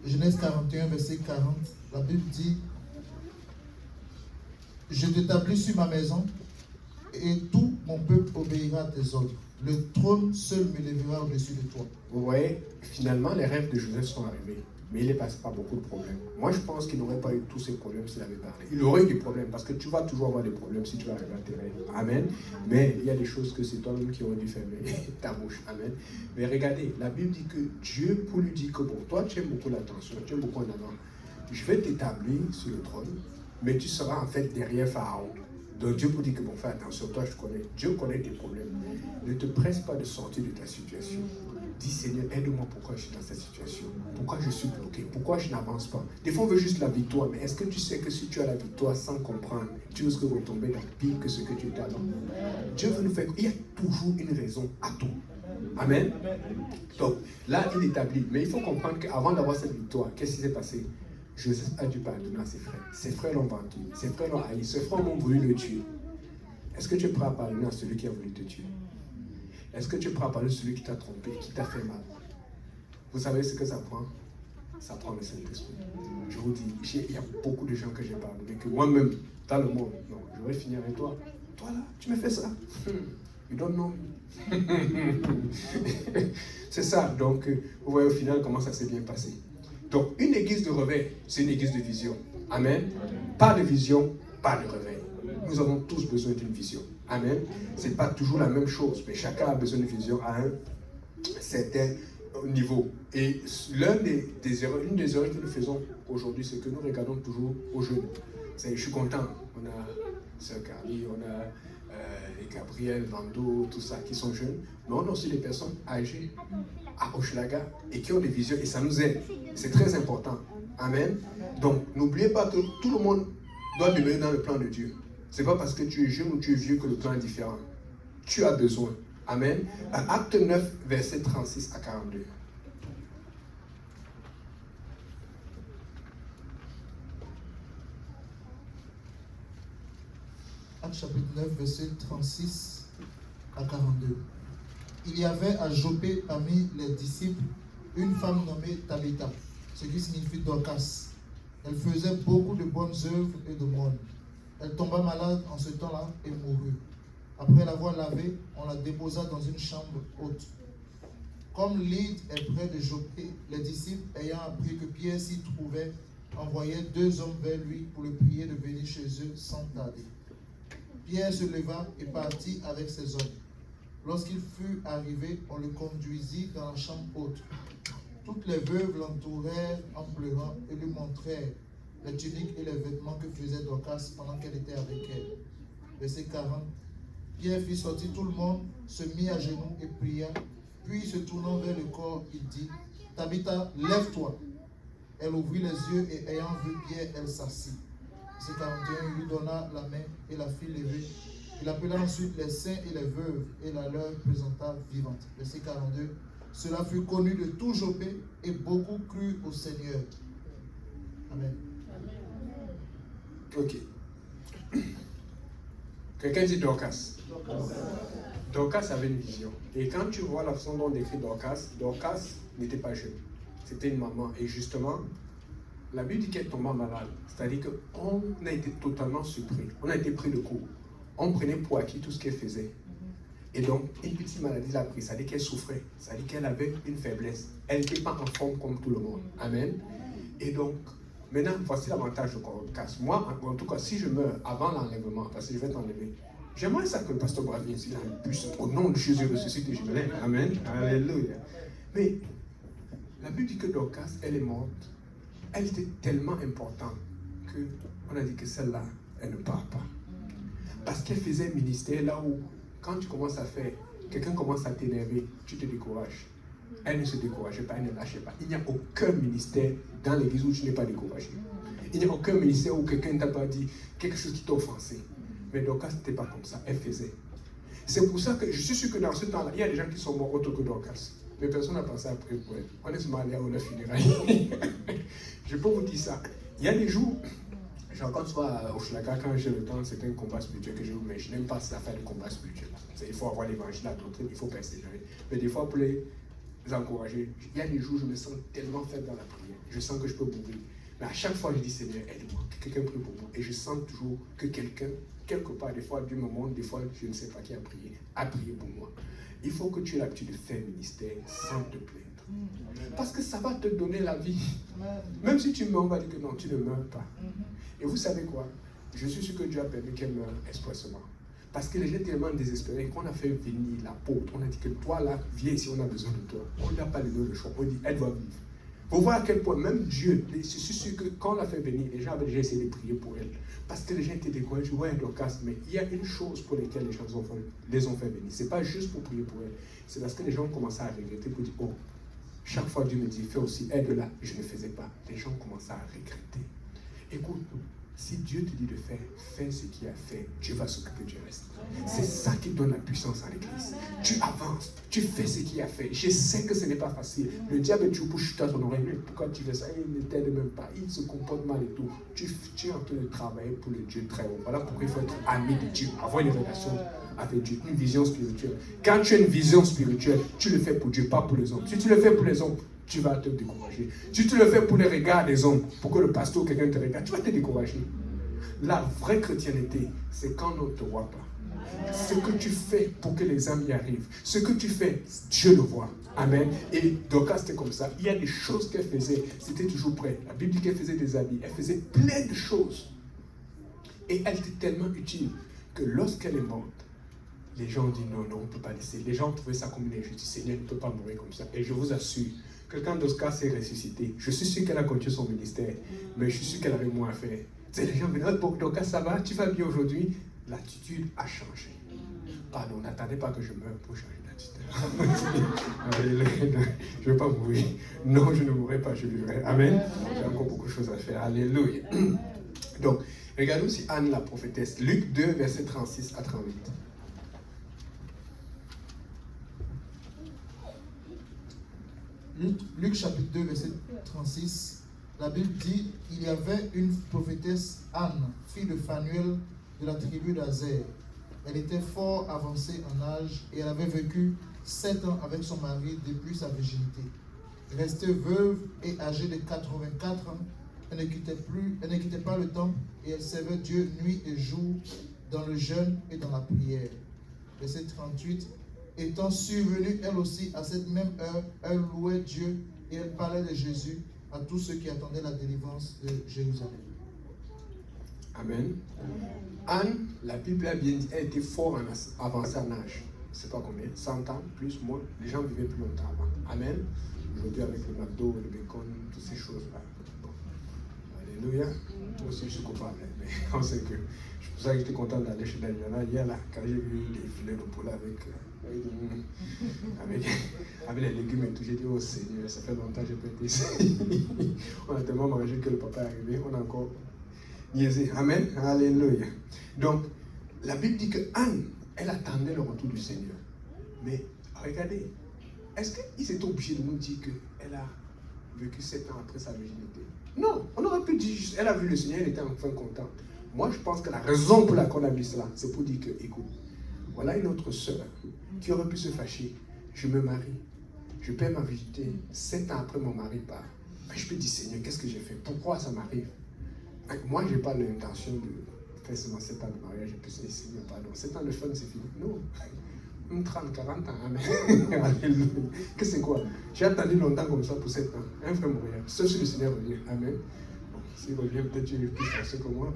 Genèse 41, verset 40, la Bible dit: je t'établis sur ma maison et tout mon peuple obéira à tes ordres. Le trône seul me lèvera au-dessus de toi. Vous voyez, finalement, les rêves de Joseph sont arrivés. Mais il n'est passé par beaucoup de problèmes. Moi, je pense qu'il n'aurait pas eu tous ces problèmes s'il avait parlé. Il aurait eu des problèmes, parce que tu vas toujours avoir des problèmes si tu vas arriver à tes rêves. Amen. Mais il y a des choses que c'est toi-même qui aurais dû fermer ta bouche. Amen. Mais regardez, la Bible dit que Dieu, pour lui dire que bon, toi, tu aimes beaucoup l'attention, tu aimes beaucoup en avant. Je vais t'établir sur le trône, mais tu seras en fait derrière Pharaon. Donc Dieu vous dit que bon, fais attention, toi je connais, Dieu connaît tes problèmes. Ne te presse pas de sortir de ta situation. Dis Seigneur, aide-moi pourquoi je suis dans cette situation. Pourquoi je suis bloqué, pourquoi je n'avance pas. Des fois on veut juste la victoire, mais est-ce que tu sais que si tu as la victoire sans comprendre, tu risques de retomber dans pire que ce que tu étais avant. Dieu veut nous faire, il y a toujours une raison à tout. Amen. Donc là il établit, mais il faut comprendre qu'avant d'avoir cette victoire, qu'est-ce qui s'est passé? Joseph a dû pardonner à ses frères. Ses frères l'ont vendu. Ses frères l'ont haï. Ses frères ont voulu le tuer. Est-ce que tu es prêt à pardonner à celui qui a voulu te tuer? Est-ce que tu es prêt à parler de celui qui t'a trompé, qui t'a fait mal? Vous savez ce que ça prend? Ça prend le Saint-Esprit. Je vous dis, il y a beaucoup de gens que j'ai pardonné, que moi-même, dans le monde, non, je vais finir avec toi. Toi là, tu me fais ça. You don't know me. C'est ça. Donc, vous voyez au final comment ça s'est bien passé. Donc, une église de réveil, c'est une église de vision. Amen. Pas de vision, pas de réveil. Nous avons tous besoin d'une vision. Amen. Ce n'est pas toujours la même chose, mais chacun a besoin d'une vision à un certain niveau. Et l'une des erreurs que nous faisons aujourd'hui, c'est que nous regardons toujours aux jeunes. Je suis content. On a Sœur Carly, on a Gabriel, Vando, tout ça, qui sont jeunes. Mais on a aussi des personnes âgées à Hochelaga et qui ont des visions et ça nous aide. C'est très important. Amen. Donc, n'oubliez pas que tout le monde doit demeurer dans le plan de Dieu. Ce n'est pas parce que tu es jeune ou tu es vieux que le plan est différent. Tu as besoin. Amen. Acte 9, verset 36 à 42. Acte chapitre 9, verset 36 à 42. Il y avait à Joppé parmi les disciples une femme nommée Tabitha, ce qui signifie Dorcas. Elle faisait beaucoup de bonnes œuvres et de bonnes. Elle tomba malade en ce temps-là et mourut. Après l'avoir lavée, on la déposa dans une chambre haute. Comme Lydde est près de Joppé, les disciples, ayant appris que Pierre s'y trouvait, envoyaient 2 hommes vers lui pour le prier de venir chez eux sans tarder. Pierre se leva et partit avec ses hommes. Lorsqu'il fut arrivé, on le conduisit dans la chambre haute. Toutes les veuves l'entourèrent en pleurant et lui montrèrent les tuniques et les vêtements que faisait Dorcas pendant qu'elle était avec elle. Verset 40. Pierre fit sortir tout le monde, se mit à genoux et pria. Puis, se tournant vers le corps, il dit, « Tabitha, lève-toi. » Elle ouvrit les yeux et ayant vu Pierre, elle s'assit. Verset 41, il lui donna la main et la fit lever. Il appela ensuite les saints et les veuves et la leur présenta vivante. Verset 42, cela fut connu de tout Joppé et beaucoup crurent au Seigneur. Amen. Ok. Quelqu'un dit Dorcas. Dorcas avait une vision. Et quand tu vois la façon dont on décrit Dorcas, Dorcas n'était pas jeune. C'était une maman. Et justement, la Bible dit qu'elle tomba malade. C'est-à-dire qu'on a été totalement surpris. On a été pris de court. On prenait pour acquis tout ce qu'elle faisait. Et donc, une petite maladie l'a pris. Ça veut dire qu'elle souffrait. Ça veut dire qu'elle avait une faiblesse. Elle n'était pas en forme comme tout le monde. Amen. Et donc, maintenant, voici l'avantage de Dorcas. Moi, en tout cas, si je meurs avant l'enlèvement, parce que je vais t'enlever, j'aimerais ça que le pasteur Brave vienne ici, puisse, au nom de Jésus, ressusciter, je me lève. Amen. Alléluia. Mais, la Bible dit que Dorcas, elle est morte. Elle était tellement importante qu'on a dit que celle-là, elle ne part pas. Parce qu'elle faisait un ministère là où, quand tu commences à faire, quelqu'un commence à t'énerver, tu te décourages. Elle ne se décourageait pas, elle ne lâchait pas. Il n'y a aucun ministère dans l'église où tu n'es pas découragé. Il n'y a aucun ministère où quelqu'un ne t'a pas dit quelque chose qui t'a offensé. Mais Dorcas n'était pas comme ça, elle faisait. C'est pour ça que je suis sûr que dans ce temps-là, il y a des gens qui sont morts autres que Dorcas. Mais personne n'a pensé à prier pour elle. On est seulement allé à la funéraille. Je peux vous dire ça. Il y a des jours, je rencontre soit au Hochelaga quand j'ai le temps, c'est un combat spirituel que je vous mets. Je n'aime pas cette affaire de combat spirituel. Il faut avoir l'évangile, la doctrine, il faut persévérer. Mais des fois, pour les encourager, il y a des jours où je me sens tellement faible dans la prière. Je sens que je peux mourir. Mais à chaque fois, je dis Seigneur, aide-moi. Que quelqu'un prie pour moi. Et je sens toujours que quelqu'un, quelque part, des fois, Dieu me montre, des fois, je ne sais pas qui a prié pour moi. Il faut que tu aies l'habitude de faire ministère sans te plaindre. Parce que ça va te donner la vie. Même si tu meurs, on va dire que non, tu ne meurs pas. Et vous savez quoi? Je suis sûr que Dieu a permis qu'elle meure expressément. Parce que les gens étaient tellement désespérés qu'on a fait venir l'apôtre. On a dit que toi là, viens ici, on a besoin de toi. On n'a pas donné le choix. On dit, elle doit vivre. Pour voir à quel point, même Dieu, je suis sûr que quand on l'a fait venir, les gens avaient déjà essayé de prier pour elle. Parce que les gens étaient découragés, ouais, Dorcas, mais il y a une chose pour laquelle les gens les ont fait venir. Ce n'est pas juste pour prier pour elle. C'est parce que les gens ont commencé à regretter pour dire, oh, chaque fois Dieu me dit, fais aussi, aide-la. Je ne faisais pas. Les gens commençaient à regretter. Écoute, si Dieu te dit de faire, fais ce qu'il a fait. Dieu va s'occuper du reste. C'est ça qui donne la puissance à l'église. Tu avances, tu fais ce qu'il a fait. Je sais que ce n'est pas facile. Le diable est toujours pour chuter à ton oreille. Mais pourquoi tu fais ça? Il ne t'aide même pas. Il se comporte mal et tout. Tu es en train de travailler pour le Dieu très haut. Voilà pourquoi il faut être ami de Dieu, avoir une relation avec Dieu, une vision spirituelle. Quand tu as une vision spirituelle, tu le fais pour Dieu, pas pour les hommes. Si tu le fais pour les hommes, tu vas te décourager. Si tu le fais pour les regards des hommes, pour que le pasteur ou quelqu'un te regarde, tu vas te décourager. La vraie chrétienté, c'est quand on ne te voit pas. Ce que tu fais pour que les âmes y arrivent, ce que tu fais, Dieu le voit. Amen. Et Dorcas, c'était comme ça. Il y a des choses qu'elle faisait, c'était toujours prêt. La Bible dit qu'elle faisait des habits, elle faisait plein de choses. Et elle était tellement utile que lorsqu'elle est morte, les gens ont dit non, on ne peut pas laisser. Les gens ont trouvé ça comme une injustice. Seigneur ne peut pas mourir comme ça. Et je vous assure que quand Dorcas s'est ressuscité, je suis sûr qu'elle a continué son ministère, mais je suis sûr qu'elle avait moins à faire. Tu sais, les gens me disent, oh, Dorcas, ça va, tu vas bien aujourd'hui? L'attitude a changé. Pardon, n'attendez pas que je meure pour changer d'attitude. Je ne vais pas mourir. Non, je ne mourrai pas, je vivrai. Amen. J'ai encore beaucoup de choses à faire. Alléluia. Donc, regardons si Anne la prophétesse. Luc 2, verset 36 à 38. Luc chapitre 2, verset 36, la Bible dit, il y avait une prophétesse Anne, fille de Phanuel de la tribu d'Azer. Elle était fort avancée en âge et elle avait vécu 7 ans avec son mari depuis sa virginité. Restée veuve et âgée de 84 ans, elle ne quittait pas le temple et elle servait Dieu nuit et jour dans le jeûne et dans la prière. Verset 38. Étant survenue elle aussi à cette même heure, elle louait Dieu et elle parlait de Jésus à tous ceux qui attendaient la délivrance de Jérusalem. Amen. Anne, la Bible a bien dit, elle était fort avancée en âge. Je ne sais pas combien, 100 ans, plus, moins. Les gens vivaient plus longtemps avant. Amen. Aujourd'hui, avec le McDo, le bacon, toutes ces choses-là. Bon. Alléluia. Moi aussi, je suis coupable. Mais on sait que c'est pour ça que j'étais content d'aller chez Daniela hier, là, quand j'ai vu les filets de poulet avec les légumes et tout. J'ai dit, oh Seigneur, ça fait longtemps que je n'ai pas été ici. On a tellement mangé que le papa est arrivé. On a encore niaisé. Amen. Alléluia. Donc, la Bible dit que Anne, elle attendait le retour du Seigneur. Mais regardez, est-ce qu'ils étaient obligés de nous dire qu'elle a vécu 7 ans après sa virginité? Non, on aurait pu dire juste, elle a vu le Seigneur, elle était enfin contente. Moi, je pense que la raison pour laquelle on a vu cela, c'est pour dire que, écoute, voilà une autre sœur qui aurait pu se fâcher. Je me marie, je perds ma virginité, 7 ans après mon mari part. Mais je peux dire, Seigneur, qu'est-ce que j'ai fait? Pourquoi ça m'arrive? Moi, je n'ai pas l'intention de faire seulement 7 ans de mariage, je peux dire, Seigneur, pardon, 7 ans de fun, c'est fini. Non, 30, 40 ans, amen. Alléluia. Que c'est quoi? J'ai attendu longtemps comme ça pour 7 ans. Un frère mourir, sauf si le Seigneur revient. Amen. Bon, s'il revient, peut-être tu es plus forcé que moi.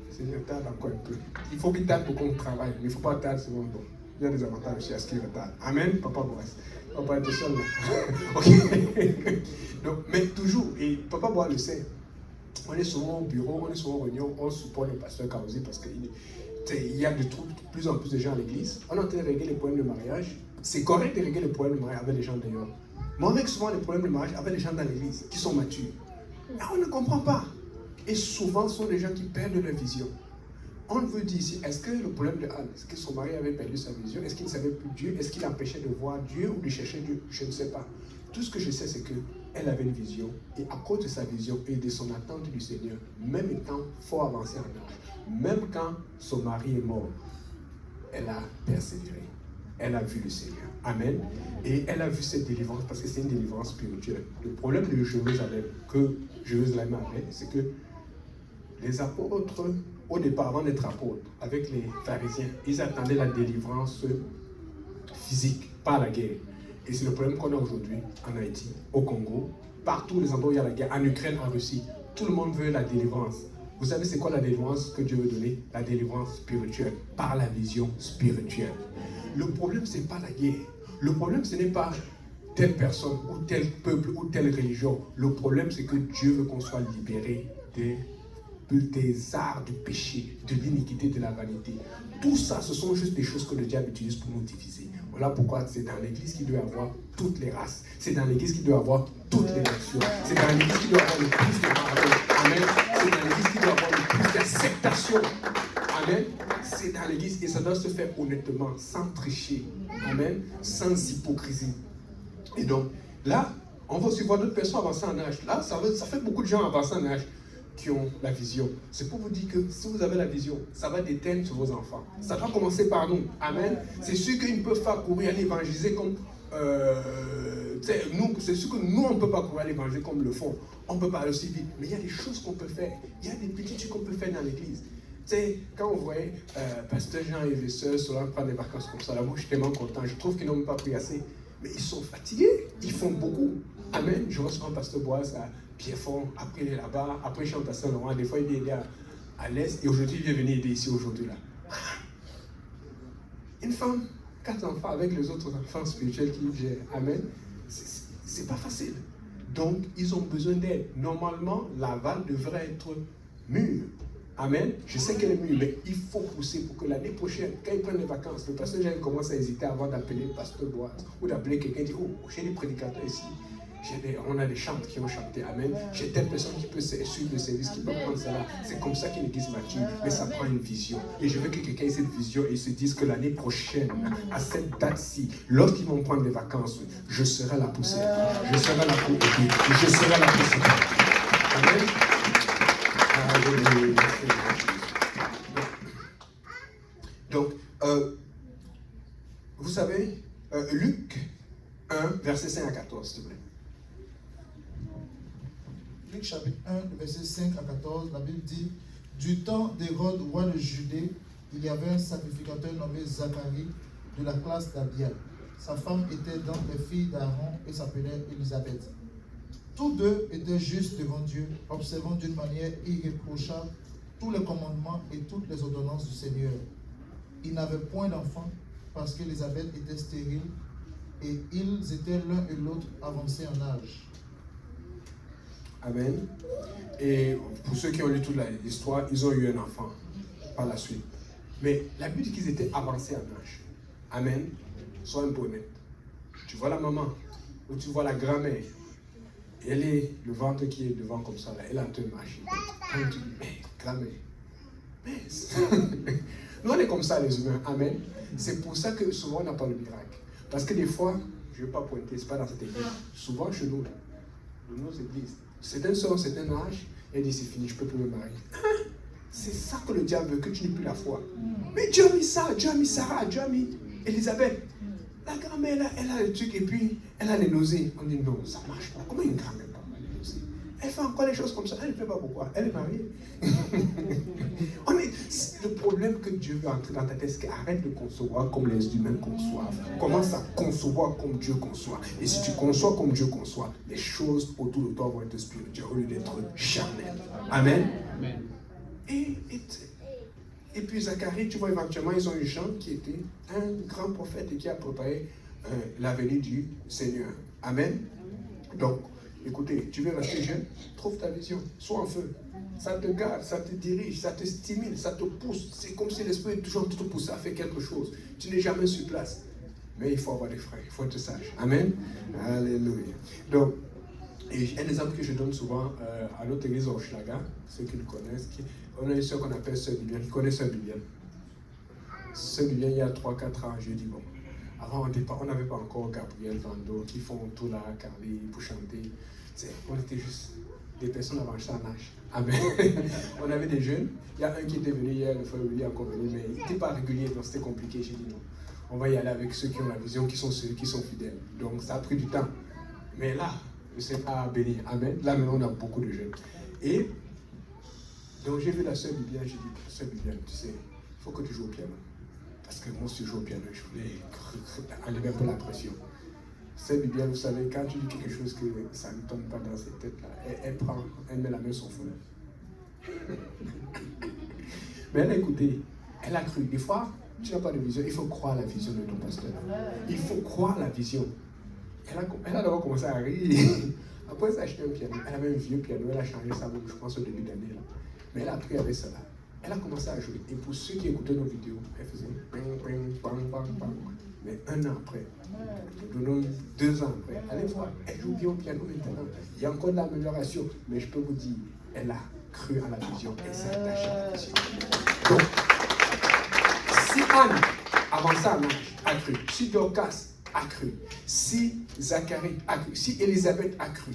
Le Seigneur tarde encore un peu. Il faut qu'il tarde pour qu'on travaille, mais il ne faut pas tarder souvent. Bon, il y a des avantages aussi à ce qu'il retarde. Amen, papa Boaz. Papa est seul là. Ok. Donc, mais toujours, et papa Boaz le sait. On est souvent au bureau, on est souvent en réunion, on supporte le pasteur Kaozi parce qu'il y a de plus en plus de gens à l'église. On est en train de régler les problèmes de mariage. C'est correct de régler les problèmes de mariage avec les gens dehors. Mais on règle souvent les problèmes de mariage avec les gens dans l'église qui sont matures. Là, on ne comprend pas. Et souvent, ce sont des gens qui perdent leur vision. On veut dire ici, est-ce que le problème de Anne, est-ce que son mari avait perdu sa vision? Est-ce qu'il ne savait plus Dieu? Est-ce qu'il l'empêchait de voir Dieu ou de chercher Dieu? Je ne sais pas. Tout ce que je sais, c'est qu'elle avait une vision. Et à cause de sa vision et de son attente du Seigneur, même étant fort avancée en âge, même quand son mari est mort, elle a persévéré. Elle a vu le Seigneur. Amen. Et elle a vu cette délivrance parce que c'est une délivrance spirituelle. Le problème de Jérusalem, que Jérusalem avait, c'est que les apôtres, au départ, avant d'être apôtres, avec les pharisiens, ils attendaient la délivrance physique, pas la guerre. Et c'est le problème qu'on a aujourd'hui en Haïti, au Congo, partout les endroits où il y a la guerre, en Ukraine, en Russie. Tout le monde veut la délivrance. Vous savez c'est quoi la délivrance que Dieu veut donner? La délivrance spirituelle, par la vision spirituelle. Le problème, ce n'est pas la guerre. Le problème, ce n'est pas telle personne, ou tel peuple, ou telle religion. Le problème, c'est que Dieu veut qu'on soit libéré des arts du péché, de l'iniquité, de la vanité. Tout ça, ce sont juste des choses que le diable utilise pour nous diviser. Voilà pourquoi c'est dans l'église qu'il doit y avoir toutes les races. C'est dans l'église qu'il doit y avoir toutes les nations. C'est dans l'église qu'il doit y avoir le plus de pardon. Amen. C'est dans l'église qu'il doit y avoir le plus d'acceptation. Amen. c'est dans l'église et ça doit se faire honnêtement, sans tricher. Amen. Sans hypocrisie. Et donc, là, on va aussi voir d'autres personnes avancer en âge. Là, ça fait beaucoup de gens avancer en âge qui ont la vision. C'est pour vous dire que si vous avez la vision, ça va déteindre sur vos enfants. Ça doit commencer par nous. Amen. C'est sûr qu'ils ne peuvent pas courir aller évangéliser comme... c'est sûr que nous, on ne peut pas courir à l'évangile comme le font. On ne peut pas aller aussi vite. Mais il y a des choses qu'on peut faire. Il y a des petits trucs qu'on peut faire dans l'église. Tu sais, quand on voyait Pasteur Jean et les sœurs souvent prendre des vacances comme ça, là, moi, je suis tellement content. Je trouve qu'ils n'ont même pas pris assez. Mais ils sont fatigués. Ils font beaucoup. Amen. Je vois souvent Pasteur Boise à Pierrefonds. Après, il est là-bas. Après, il chante à Saint-Laurent. Des fois, il vient aider à l'Est. Et aujourd'hui, il vient venir aider ici aujourd'hui, là. Une femme, 4 enfants avec les autres enfants spirituels qui gèrent. Amen. C'est pas facile. Donc, ils ont besoin d'aide. Normalement, Laval devrait être mûre. Amen. Je sais qu'elle est mûre, mais il faut pousser pour que l'année prochaine, quand ils prennent les vacances, le pasteur Jean commence à hésiter avant d'appeler Pasteur Boise ou d'appeler quelqu'un et dire, oh, j'ai des prédicateurs ici. On a des chantes qui ont chanté. Amen. J'ai telle personne qui peut suivre le service, qui peut prendre ça là. C'est comme ça qu'une église mature. Mais ça prend une vision. Et je veux que quelqu'un ait cette vision et se dise que l'année prochaine, à cette date-ci, lorsqu'ils vont prendre des vacances, je serai là pour servir. Je serai là pour aider. Je serai là pour servir. Amen. Donc, vous savez, Luc 1, verset 5 à 14, s'il te plaît. Luc chapitre 1, verset 5 à 14, la Bible dit: du temps d'Hérode, roi de Judée, il y avait un sacrificateur nommé Zacharie de la classe d'Abiel. Sa femme était dans les filles d'Aaron et s'appelait Élisabeth. Tous deux étaient justes devant Dieu, observant d'une manière irréprochable tous les commandements et toutes les ordonnances du Seigneur. Ils n'avaient point d'enfant parce qu'Élisabeth était stérile et ils étaient l'un et l'autre avancés en âge. Amen. Et pour ceux qui ont lu toute l'histoire, ils ont eu un enfant par la suite. Mais la Bible dit qu'ils étaient avancés en âge. Amen. Sois un peu honnête. Tu vois la maman ou tu vois la grand-mère. Elle est le ventre qui est devant comme ça, là. Elle est en train de marcher. Quand tu dis, mais grand-mère, mais... Nous, on est comme ça, les humains. Amen. C'est pour ça que souvent, on n'a pas le miracle. Parce que des fois, je ne vais pas pointer, ce n'est pas dans cette église. Souvent, chez nous, dans nos églises, certaines soeurs, certains âges, elle dit, c'est fini, je ne peux plus me marier. C'est ça que le diable veut, que tu n'aies plus la foi. Mais Dieu a mis ça, Dieu a mis Sarah, Dieu a mis Élisabeth. La grand-mère, elle a le truc et puis elle a les nausées. On dit non, ça ne marche pas. Comment une grand-mère peut avoir les nausées? Elle fait encore les choses comme ça. Elle ne fait pas pourquoi? Elle est mariée. Le problème que Dieu veut entrer dans ta tête, c'est qu'arrête de concevoir comme les humains conçoivent. Commence à concevoir comme Dieu conçoit. Et si tu conçois comme Dieu conçoit, les choses autour de toi vont être spirituelles au lieu d'être charnelles. Amen. Amen. Et puis Zacharie, tu vois, éventuellement, ils ont eu Jean qui était un grand prophète et qui a préparé la venue du Seigneur. Amen. Donc, écoutez, tu veux rester jeune, trouve ta vision, sois en feu. Ça te garde, ça te dirige, ça te stimule, ça te pousse. C'est comme si l'esprit est toujours te poussé à faire quelque chose. Tu n'es jamais sur place. Mais il faut avoir des freins, il faut être sage. Amen. Alléluia. Donc, et un exemple que je donne souvent à notre église au Schlaga, ceux qui le connaissent, on a une soeur qu'on appelle Sœur Bibiane, qui connaît Sœur Bibiane. Sœur Bibiane, il y a 3-4 ans, je dis bon. Avant, on n'avait pas encore Gabriel Vando qui font tout là, Carly, pour chanter. On était juste des personnes avancées en âge. Amen. On avait des jeunes. Il y a un qui était venu hier, le frère Willy a encore venu, mais il n'était pas régulier, donc c'était compliqué. J'ai dit non. On va y aller avec ceux qui ont la vision, qui sont ceux qui sont fidèles. Donc ça a pris du temps. Mais là, le Seigneur a béni. Amen. Là maintenant, on a beaucoup de jeunes. Et donc j'ai vu la sœur Bibiane, j'ai dit, sœur Bibiane, tu sais, il faut que tu joues au piano. Parce que moi, si je joue au piano, je voulais enlever un peu la pression. Sœur Bibiane, vous savez, quand tu dis quelque chose que ça ne tombe pas dans cette tête-là, elle met la main sur son feu. Mais elle a écouté, elle a cru. Des fois, tu n'as pas de vision, il faut croire la vision de ton pasteur. Il faut croire la vision. Elle a d'abord commencé à rire. Après, elle a acheté un piano. Elle avait un vieux piano, elle a changé sa bouche, je pense, au début d'année. Mais elle a appris avec ça. Elle a commencé à jouer. Et pour ceux qui écoutaient nos vidéos, elle faisait bang, bang, bang, bang, bang. Mais 1 an après, 2 ans après, allez voir, elle joue bien au piano maintenant. Il y a encore de l'amélioration. Mais je peux vous dire, elle a cru à la vision et s'est attachée à la vision. Donc, Si Anne, avança en âge, a cru. Si Dorcas a cru. Si Zacharie a cru. Si Élisabeth a cru.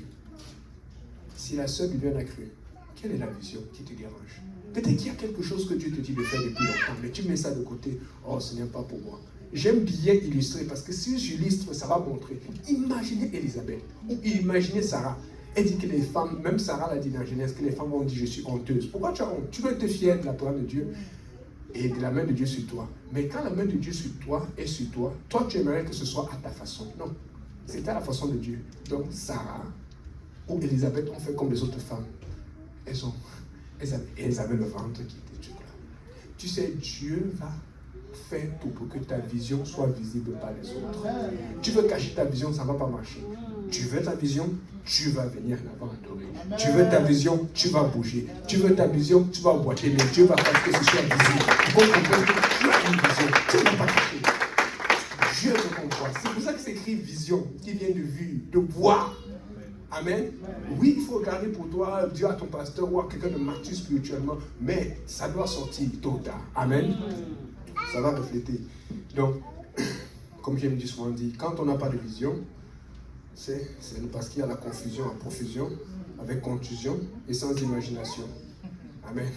Si la sœur Viviane a cru. Quelle est la vision qui te dérange? Peut-être qu'il y a quelque chose que Dieu te dit de faire depuis longtemps, mais tu mets ça de côté. Oh, ce n'est pas pour moi. J'aime bien illustrer parce que si j'illustre, ça va montrer. Imaginez Élisabeth ou imaginez Sarah. Elle dit que les femmes, même Sarah l'a dit dans la Genèse, que les femmes vont dire je suis honteuse. Pourquoi tu as honte? Tu dois être fier de la parole de Dieu et de la main de Dieu sur toi. Mais quand la main de Dieu sur toi est sur toi, toi tu aimerais que ce soit à ta façon. Non, c'était à la façon de Dieu. Donc Sarah ou Élisabeth ont fait comme les autres femmes. Elles avaient le ventre qui était dur. Tu sais, Dieu va faire tout pour que ta vision soit visible par les autres. Tu veux cacher ta vision, ça ne va pas marcher. Tu veux ta vision, tu vas venir en avant adorer. Tu veux ta vision, tu vas bouger. Tu veux ta vision, tu vas boiter. Mais Dieu va faire que ce soit visible. Il faut comprendre que tu as une vision. Tu ne vas pas cacher. Dieu te comprend. C'est pour ça que c'est écrit vision, qui vient de vue, de voir. Amen. Oui, il faut regarder pour toi, Dieu à ton pasteur ou à quelqu'un de mature spirituellement, mais ça doit sortir tôt ou tard. Amen. Ça va refléter. Donc, comme j'aime dire souvent dit, quand on n'a pas de vision, c'est parce qu'il y a la confusion à profusion, avec contusion et sans imagination. Amen.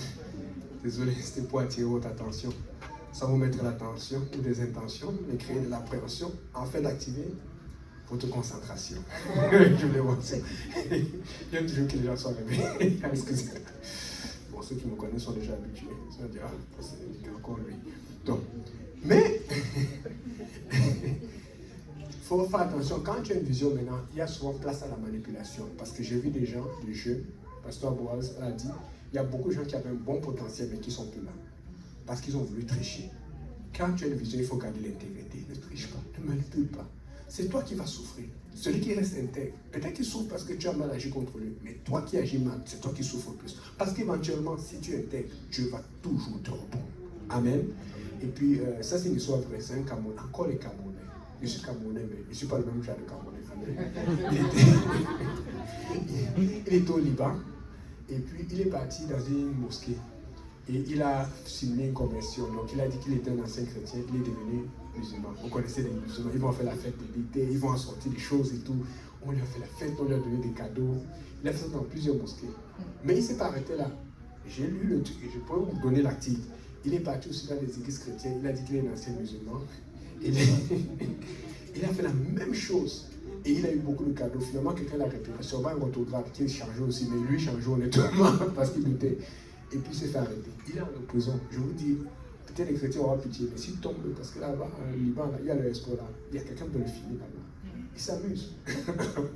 Désolé, c'était pour attirer votre attention. Sans vous mettre l'attention ou des intentions, mais créer de l'appréhension afin d'activer votre concentration. Je voulais voir ça. J'aime toujours que les gens soient réveillés. Excusez. Bon, ceux qui me connaissent sont déjà habitués. Ils vont dire, ah, c'est encore lui. Donc, mais, il faut faire attention. Quand tu as une vision maintenant, il y a souvent place à la manipulation. Parce que j'ai vu des gens, des jeunes, Pasteur Boaz a dit, il y a beaucoup de gens qui avaient un bon potentiel, mais qui ne sont plus là. Parce qu'ils ont voulu tricher. Quand tu as une vision, il faut garder l'intégrité. Ne triche pas, ne manipule pas. C'est toi qui vas souffrir. Celui qui reste intègre, peut-être qu'il souffre parce que tu as mal agi contre lui, mais toi qui agis mal, c'est toi qui souffres plus. Parce qu'éventuellement, si tu es intègre, Dieu va toujours te répondre. Amen. Et puis, ça c'est une histoire vraie, c'est un Camerounais, encore les Camerounais. Je suis Camerounais, mais je ne suis pas le même genre de Camerounais. Il était au Liban, et puis il est parti dans une mosquée. Et il a signé une conversion. Donc il a dit qu'il était un ancien chrétien, il est devenu musulman. On connaissait les musulmans, ils vont faire la fête de l'été, ils vont en sortir des choses et tout. On lui a fait la fête, on lui a donné des cadeaux. Il a fait ça dans plusieurs mosquées. Mais il ne s'est pas arrêté là. J'ai lu le truc et je pourrais vous donner l'article. Il est parti aussi dans les églises chrétiennes, il a dit qu'il est un ancien musulman. Il a fait la même chose. Et il a eu beaucoup de cadeaux. Finalement, quelqu'un l'a récupéré. Sûrement un orthographe qui changeait aussi, mais lui changeait honnêtement parce qu'il était. Et puis il s'est fait arrêter. Il est en prison. Je vous dis, peut-être les chrétiens auront pitié, mais s'il tombe, parce que là-bas, en Liban, là, il y a le Hezbollah, il y a quelqu'un de le filmer là-bas. Il s'amuse.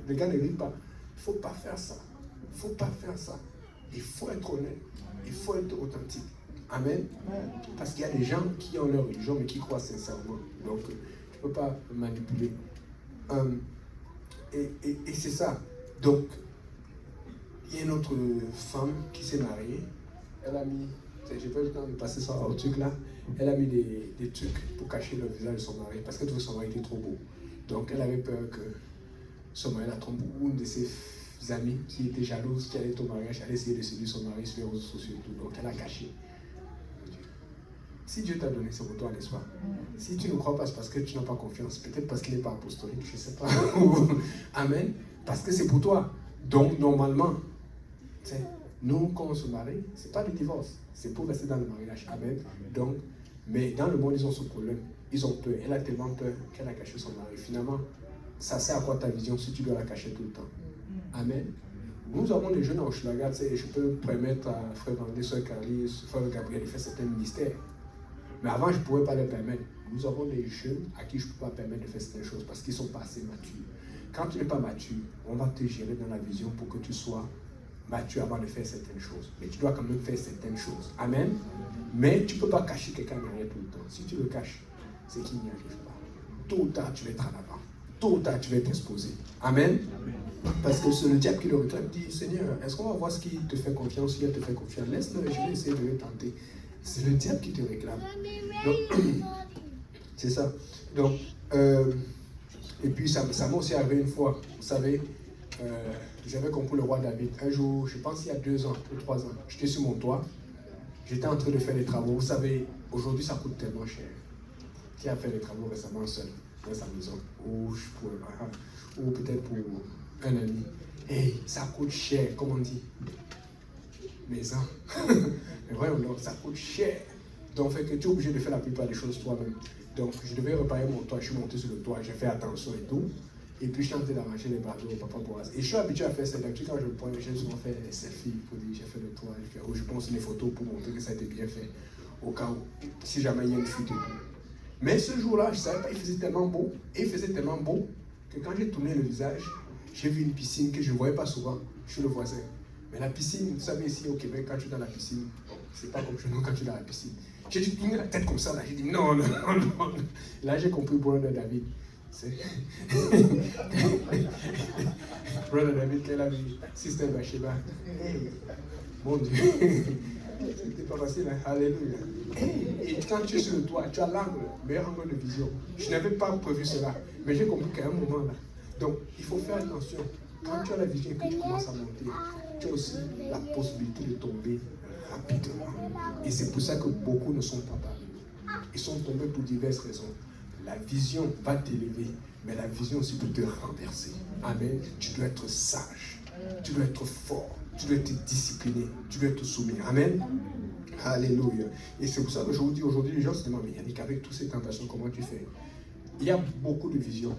Les gars ne rient pas. Il ne faut pas faire ça. Il ne faut pas faire ça. Il faut être honnête. Il faut être authentique. Amen. Parce qu'il y a des gens qui ont leur religion, mais qui croient sincèrement. Donc, tu ne peux pas manipuler. Et c'est ça. Donc, il y a une autre femme qui s'est mariée. Elle a mis, j'ai pas eu le temps de passer ça au truc là, elle a mis des trucs pour cacher le visage de son mari, parce qu'elle trouvait son mari était trop beau. Donc elle avait peur que son mari la trompe, ou une de ses amies qui était jalouse, qui allait être au mariage, allait essayer de séduire son mari sur les réseaux sociaux et tout. Donc elle a caché. Si Dieu t'a donné, c'est pour toi, n'est-ce pas? Si tu ne crois pas, c'est parce que tu n'as pas confiance. Peut-être parce qu'il n'est pas apostolique, je ne sais pas. Amen. Parce que c'est pour toi. Donc normalement, tu sais, nous, quand on se marie, ce n'est pas le divorce, c'est pour rester dans le mariage. Amen. Donc, mais dans le monde, ils ont ce problème. Ils ont peur. Elle a tellement peur qu'elle a caché son mari. Finalement, ça sert à quoi ta vision si tu dois la cacher tout le temps? Amen. Nous avons des jeunes en Hochelaga, je peux permettre à Frère Vendée, Soeur Carly, Frère Gabriel de faire certains ministères. Mais avant, je ne pouvais pas les permettre. Nous avons des jeunes à qui je ne peux pas permettre de faire certaines choses parce qu'ils ne sont pas assez matures. Quand tu n'es pas mature, on va te gérer dans la vision pour que tu sois mature avant de faire certaines choses. Mais tu dois quand même faire certaines choses. Amen. Mais tu ne peux pas cacher quelqu'un derrière tout le temps. Si tu le caches, c'est qu'il n'y arrive pas. Tôt ou tard, tu vas être en avant. Tôt ou tard, tu vas être exposé. Amen. Parce que c'est le diable qui le réclame. Dit, Seigneur, est-ce qu'on va voir ce qui te fait confiance? Si elle te fait confiance, laisse-le, je vais essayer de le tenter. C'est le diable qui te réclame. Donc, c'est ça. Donc, et puis ça m'a aussi arrivé une fois. Vous savez, j'avais compris le roi David. Un jour, je pense il y a 2 ans ou 3 ans, j'étais sur mon toit. J'étais en train de faire des travaux. Vous savez, Aujourd'hui, ça coûte tellement cher. Qui a fait les travaux récemment seul dans sa maison? Ou peut-être pour un ami. Hey, ça coûte cher, comme on dit. Maison. Mais voyons donc, ça coûte cher. Donc, fait que tu es obligé de faire la plupart des choses toi-même. Donc, je devais réparer mon toit. Je suis monté sur le toit, j'ai fait attention et tout. Et puis, je suis en train d'arranger les barreaux au papa Boaz. Et je suis habitué à faire ça. D'habitude, quand je le prends, j'ai souvent fait des selfies pour dire j'ai fait le toit. Je pense les photos pour montrer que ça a été bien fait. Au cas où, si jamais il y a une fuite et tout. Mais ce jour-là, je ne savais pas, il faisait tellement beau. Et il faisait tellement beau que quand j'ai tourné le visage, j'ai vu une piscine que je ne voyais pas souvent chez le voisin. Mais la piscine, vous savez, ici au Québec, quand tu es dans la piscine, c'est pas comme chez nous quand tu es dans la piscine. J'ai dû tourner la tête comme ça, là. J'ai dit non, non, non, non. Là, j'ai compris Brother David. C'est Brother David, quel ami, Sister Bathsheba. Hey, mon Dieu. C'était pas facile, hein? Alléluia. Et quand tu es sur le toit, tu as l'angle, meilleur angle de vision. Je n'avais pas prévu cela, mais j'ai compris qu'à un moment là. Donc, il faut faire attention. Quand tu as la vision et que tu commences à monter, tu as aussi la possibilité de tomber rapidement. Et c'est pour ça que beaucoup ne sont pas parvenus. Ils sont tombés pour diverses raisons. La vision va t'élever, mais la vision aussi peut te renverser. Amen. Tu dois être sage. Tu dois être fort. Tu dois être discipliné. Tu dois être soumis. Amen. Alléluia. Et c'est pour ça que je vous dis aujourd'hui, les gens se demandent, mais Yannick, avec toutes ces tentations, comment tu fais? Il y a beaucoup de visions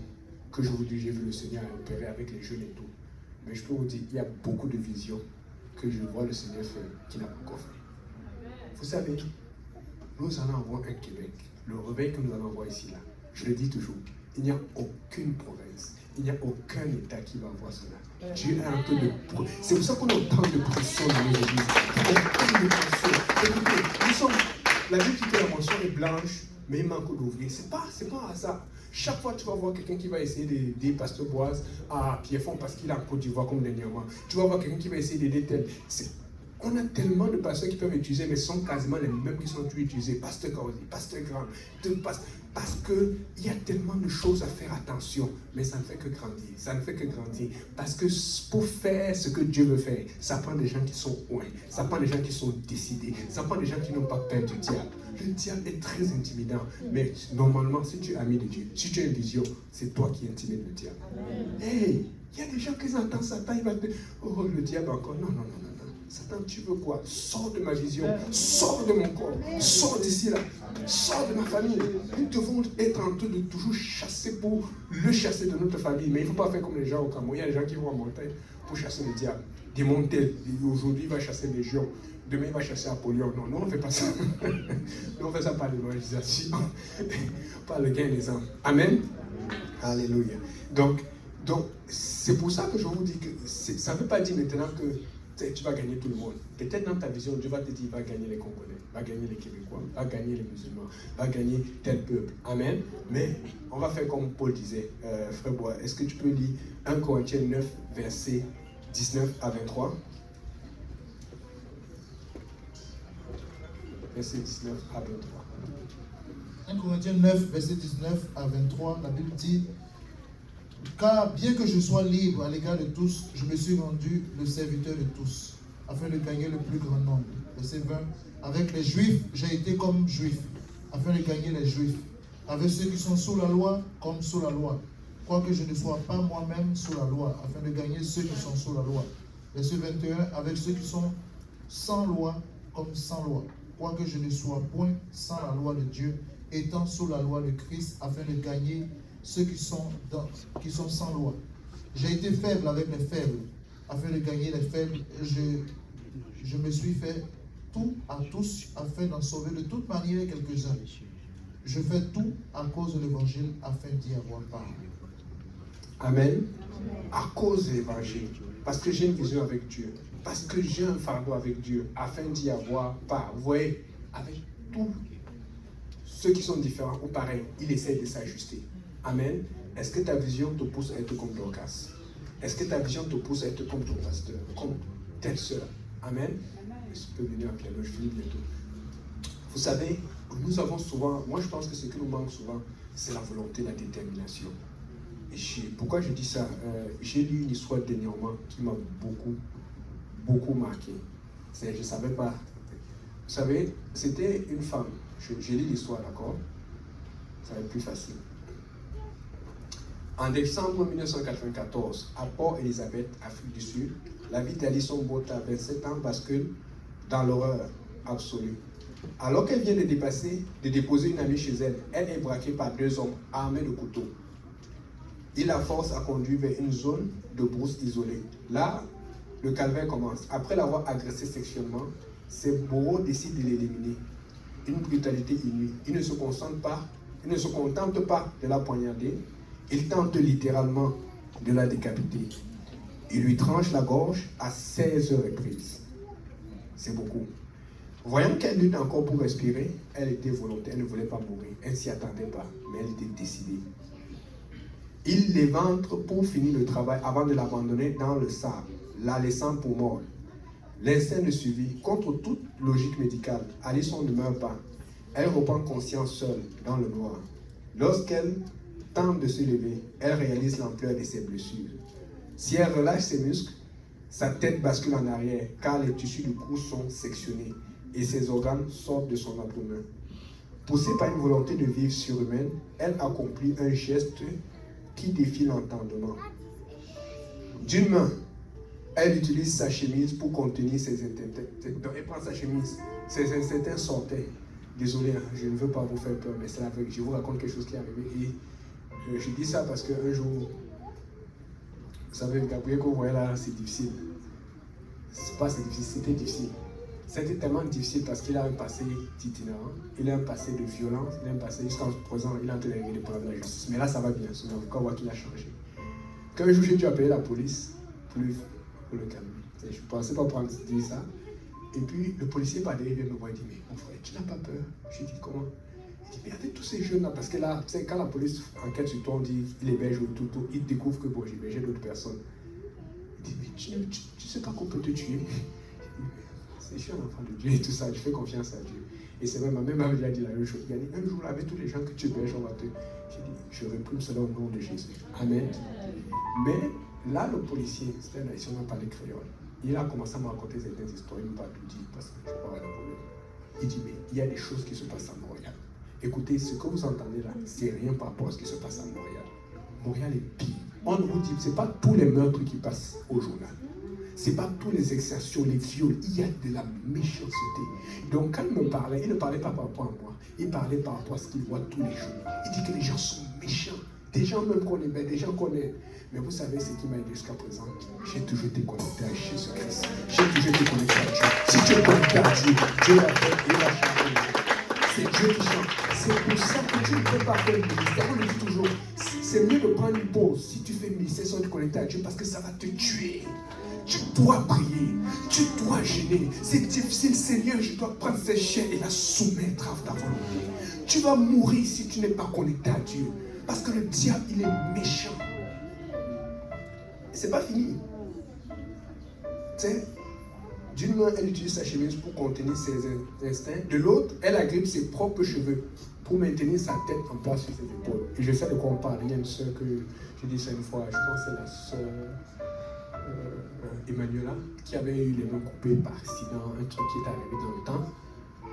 que je vous dis, j'ai vu le Seigneur opérer avec les jeunes et tout. Mais je peux vous dire, il y a beaucoup de visions que je vois le Seigneur faire qui n'a pas encore fait. Vous savez, nous allons avoir un Québec. Le réveil que nous allons avoir ici, là, je le dis toujours, il n'y a aucune province, il n'y a aucun État qui va avoir cela. Dieu a un peu de... C'est pour ça qu'on a autant de pression dans les églises. Autant de pression. Écoutez, nous sommes... La vie qui fait la mention est blanche, mais il manque d'ouvriers. C'est pas un hasard. Chaque fois, tu vas voir quelqu'un qui va essayer d'aider Pasteur Boaz à Pierrefonds parce qu'il est en Côte d'Ivoire comme dernièrement. Tu vas voir quelqu'un qui va essayer d'aider tel. On a tellement de pasteurs qui peuvent utiliser, mais sont quasiment les mêmes qui sont utilisés. Pasteur Kaosi, Pasteur Grand, parce qu'il y a tellement de choses à faire attention, mais ça ne fait que grandir. Ça ne fait que grandir. Parce que pour faire ce que Dieu veut faire, ça prend des gens qui sont loin. Ça prend des gens qui sont décidés. Ça prend des gens qui n'ont pas peur du diable. Le diable est très intimidant. Mais normalement, si tu es ami de Dieu, si tu as une vision, c'est toi qui intimides le diable. Hey, il y a des gens qui entendent Satan, il va te dire, oh, le diable encore. Non, non, non, non. Satan, tu veux quoi? Sors de ma vision, sors de mon corps, sors d'ici là, sors de ma famille. Nous devons être en train de toujours chasser pour le chasser de notre famille. Mais il ne faut pas faire comme les gens au Cameroun. Il y a des gens qui vont en montagne pour chasser le diable. Démonter. Aujourd'hui, il va chasser les Légion. Demain, il va chasser Apollyon. Non, nous, on ne fait pas ça. Nous, on fait ça par l'évangélisation, par le gain des âmes. Amen. Alléluia. Donc c'est pour ça que je vous dis que ça ne veut pas dire maintenant que tu vas gagner tout le monde. Peut-être dans ta vision, Dieu va te dire, va gagner les Congolais, va gagner les Québécois, va gagner les musulmans, va gagner tel peuple. Amen. Mais on va faire comme Paul disait, frère Bois, est-ce que tu peux lire 1 Corinthiens 9, versets 19 à 23? Verset 19 à 23. 1 Corinthiens 9, verset 19 à 23, la Bible dit: car bien que je sois libre à l'égard de tous, je me suis rendu le serviteur de tous, afin de gagner le plus grand nombre. Verset 20. Avec les Juifs, j'ai été comme Juif, afin de gagner les Juifs. Avec ceux qui sont sous la loi, comme sous la loi, quoique je ne sois pas moi-même sous la loi, afin de gagner ceux qui sont sous la loi. Verset 21. Avec ceux qui sont sans loi, comme sans loi, quoique je ne sois point sans la loi de Dieu, étant sous la loi de Christ, afin de gagner ceux qui sont sans loi. J'ai été faible avec les faibles, afin de gagner les faibles. Je me suis fait tout à tous, afin d'en sauver de toute manière quelques-uns. Je fais tout à cause de l'évangile, afin d'y avoir part. Amen. À cause de l'évangile, parce que j'ai une vision avec Dieu, parce que j'ai un fardeau avec Dieu, afin d'y avoir part. Vous voyez, avec tous ceux qui sont différents ou pareils, il essaie de s'ajuster. Amen. Est-ce que ta vision te pousse à être comme Dorcas? Est-ce que ta vision te pousse à être comme ton pasteur, comme telle sœur? Amen. Je peux venir à Clément, je finis bientôt. Vous savez, nous avons souvent, moi je pense que ce qui nous manque souvent, c'est la volonté, la détermination. Et pourquoi je dis ça? J'ai lu une histoire dernièrement qui m'a beaucoup marqué. Je ne savais pas savez, c'était une femme. J'ai lu l'histoire, d'accord? Ça va être plus facile. En décembre 1994, à Port Elizabeth, Afrique du Sud, la vie d'Alison Botha, 27 ans, bascule dans l'horreur absolue. Alors qu'elle vient de déposer une amie chez elle, elle est braquée par 2 hommes armés de couteaux. Ils la forcent à conduire vers une zone de brousse isolée. Là, le calvaire commence. Après l'avoir agressée sexuellement, ses bourreaux décident de l'éliminer. Une brutalité inouïe. Ils ne se contentent pas de la poignarder. Ils tentent littéralement de la décapiter. Ils lui tranchent la gorge à 16 reprises. C'est beaucoup. Voyant qu'elle lutte encore pour respirer, elle était volontaire, elle ne voulait pas mourir. Elle ne s'y attendait pas, mais elle était décidée. Il l'éventre pour finir le travail avant de l'abandonner dans le sable, la laissant pour mort. L'instinct de survie, contre toute logique médicale, Alison ne meurt pas. Elle reprend conscience seule, dans le noir. Lorsqu'elle tente de se lever, elle réalise l'ampleur de ses blessures. Si elle relâche ses muscles, sa tête bascule en arrière, car les tissus du cou sont sectionnés et ses organes sortent de son abdomen. Poussée par une volonté de vivre surhumaine, elle accomplit un geste qui défie l'entendement. D'une main, elle utilise sa chemise pour contenir ses intestins. Elle prend sa chemise, ses intestins sortaient. Désolé, je ne veux pas vous faire peur, mais c'est la vérité. Je vous raconte quelque chose qui est arrivé. Et je dis ça parce qu'un jour, vous savez, Gabriel, que vous voyez là, c'est difficile. C'est difficile, c'était difficile. C'était tellement difficile parce qu'il a un passé itinérant, il a un passé de violence, il a un passé jusqu'à présent, il est en train de régler les problèmes de la justice. Mais là, ça va bien, son avocat voit qu'il a changé. Quand un jour, j'ai dû appeler la police pour le calmer. Je ne pensais pas prendre dire ça. Et puis, le policier par derrière vient me voir et dit, mais mon frère, tu n'as pas peur? Je lui dis, comment? Il dit, mais avec tous ces jeunes-là, parce que là, quand la police enquête sur toi, on dit, il héberge tout, il découvre que bon, j'ai d'autres personnes. Il dit, mais tu ne sais pas qu'on peut te tuer? Je suis un enfant de Dieu et tout ça, je fais confiance à Dieu. Et c'est vrai, ma mère m'avait dit la même chose. Il a dit, un jour, avec tous les gens que tu héberges, on va te... J'ai dit, je réprime cela au nom de Jésus. Amen. Mais là, le policier, c'était un haïtien, on parlait créole. Il a commencé à me raconter certaines histoires, il ne m'a pas tout dit parce que je ne sais pas le problème. Il dit, mais il y a des choses qui se passent à Montréal. Écoutez, ce que vous entendez là, c'est rien par rapport à ce qui se passe à Montréal. Montréal est pire. On vous dit, ce n'est pas tous les meurtres qui passent au journal. Ce n'est pas tous les exactions, les viols. Il y a de la méchanceté. Donc quand il me parlait, il ne parlait pas par rapport à moi. Il parlait par rapport à ce qu'il voit tous les jours. Il dit que les gens sont méchants. Des gens même qu'on aimait, des gens qu'on aime. Mais vous savez ce qui m'a aidé jusqu'à présent? J'ai toujours été connecté à Jésus-Christ. J'ai toujours été connecté à Dieu. Si tu es connecté à Dieu, Dieu l'a fait, il va changer. C'est Dieu qui chante. C'est pour ça que tu ne peux pas faire le ministère. On le dit toujours, c'est mieux de prendre une pause si tu fais le ministère sans te connecter à Dieu parce que ça va te tuer. Tu dois prier, tu dois gêner. C'est difficile, Seigneur, je dois prendre cette chair et la soumettre à ta volonté. Tu vas mourir si tu n'es pas connecté à Dieu. Parce que le diable, il est méchant. C'est pas fini. Tu sais, d'une main, elle utilise sa chemise pour contenir ses instincts. De l'autre, elle agrippe ses propres cheveux pour maintenir sa tête en place sur ses épaules. Et je sais de quoi on parle. Il y a une soeur que j'ai dit ça une fois, je pense que c'est la soeur Emmanuela, qui avait eu les mains coupées par accident, un truc qui est arrivé dans le temps.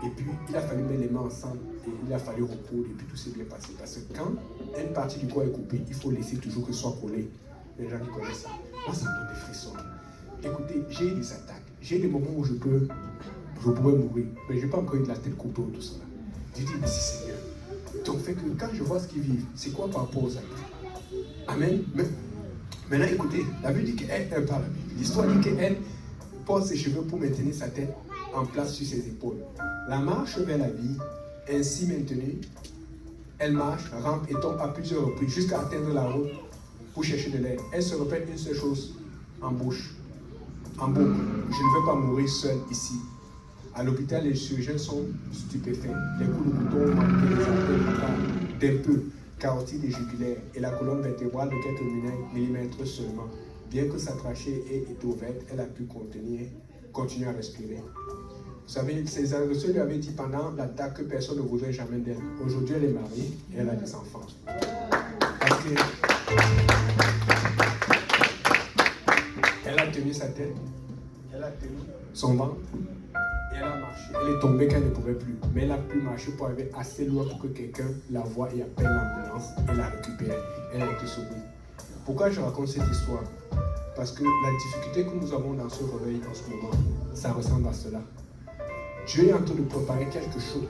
Et puis, il a fallu mettre les mains ensemble et il a fallu recoudre et puis tout s'est bien passé. Parce que quand une partie du corps est coupée, il faut laisser toujours que ce soit collé. Les gens qui connaissent ça. Moi, ça me donne des frissons. Écoutez, j'ai eu des attaques. J'ai des moments où je pourrais mourir. Mais je n'ai pas encore eu de la tête coupée ou tout ça. Je dis, merci Seigneur. Donc, fait que quand je vois ce qu'ils vivent, c'est quoi par rapport aux attaques? Amen. Maintenant, écoutez, la Bible dit qu'elle, l'histoire dit qu'elle porte ses cheveux pour maintenir sa tête en place sur ses épaules. La marche vers la vie, ainsi maintenue, elle marche, rampe et tombe à plusieurs reprises jusqu'à atteindre la route pour chercher de l'aide. Elle se répète une seule chose en bouche, en boucle. Je ne veux pas mourir seul ici. À l'hôpital, les chirurgiens sont stupéfaits. Les coups de couteau ont manqué les artères d'un peu, carotide et jugulaire, et la colonne vertébrale de quelques millimètres seulement. Bien que sa trachée ait été ouverte, elle a pu continuer à respirer. Vous savez, ses agresseurs lui avaient dit pendant l'attaque que personne ne voudrait jamais d'elle. Aujourd'hui, elle est mariée et elle a des enfants. Parce que elle a tenu sa tête, elle a tenu son ventre et elle a marché. Elle est tombée quand elle ne pouvait plus. Mais elle a pu marcher pour arriver assez loin pour que quelqu'un la voie et appelle l'ambulance et la récupère. Elle a été sauvée. Pourquoi je raconte cette histoire? Parce que la difficulté que nous avons dans ce réveil en ce moment, ça ressemble à cela. Dieu est en train de préparer quelque chose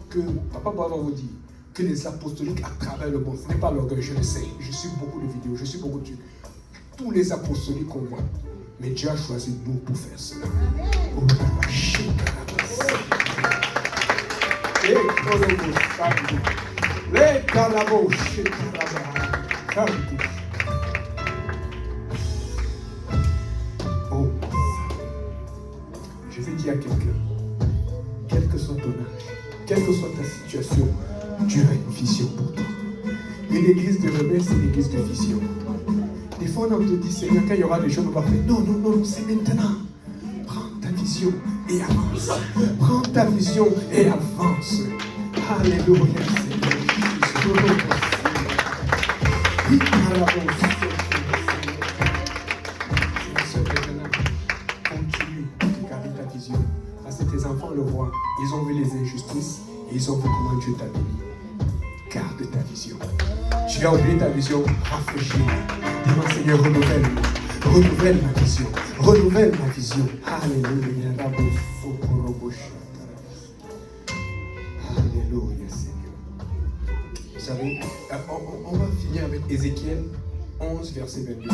que Papa Bois va vous dire, que les apostoliques à travers le monde, ce n'est pas l'orgueil, je le sais, je suis beaucoup de vidéos, je suis beaucoup de trucs. Tous les apostoliques qu'on voit, mais Dieu a choisi nous pour faire cela. Oh, je vais dire à quelqu'un, quel que soit ton âge, quelle que soit ta situation, Dieu a une vision pour toi. Et l'église de rebelle, c'est l'église de vision. Des fois, on te dit, Seigneur, quand il y aura des choses, on va faire, non, non, non, c'est maintenant. Prends ta vision et avance. Prends ta vision et avance. Alléluia, Seigneur. Continue de garder ta vision. Parce que tes enfants le voient. Ils ont vu les injustices et ils ont vu comment Dieu t'a béni. Garde ta vision. Tu as oublié ta vision, rafraîchis. Dis-moi, Seigneur, renouvelle-moi. Renouvelle ma vision. Renouvelle ma vision. Alléluia. Alléluia, Seigneur. Vous savez, on va finir avec Ézéchiel 11, verset 22.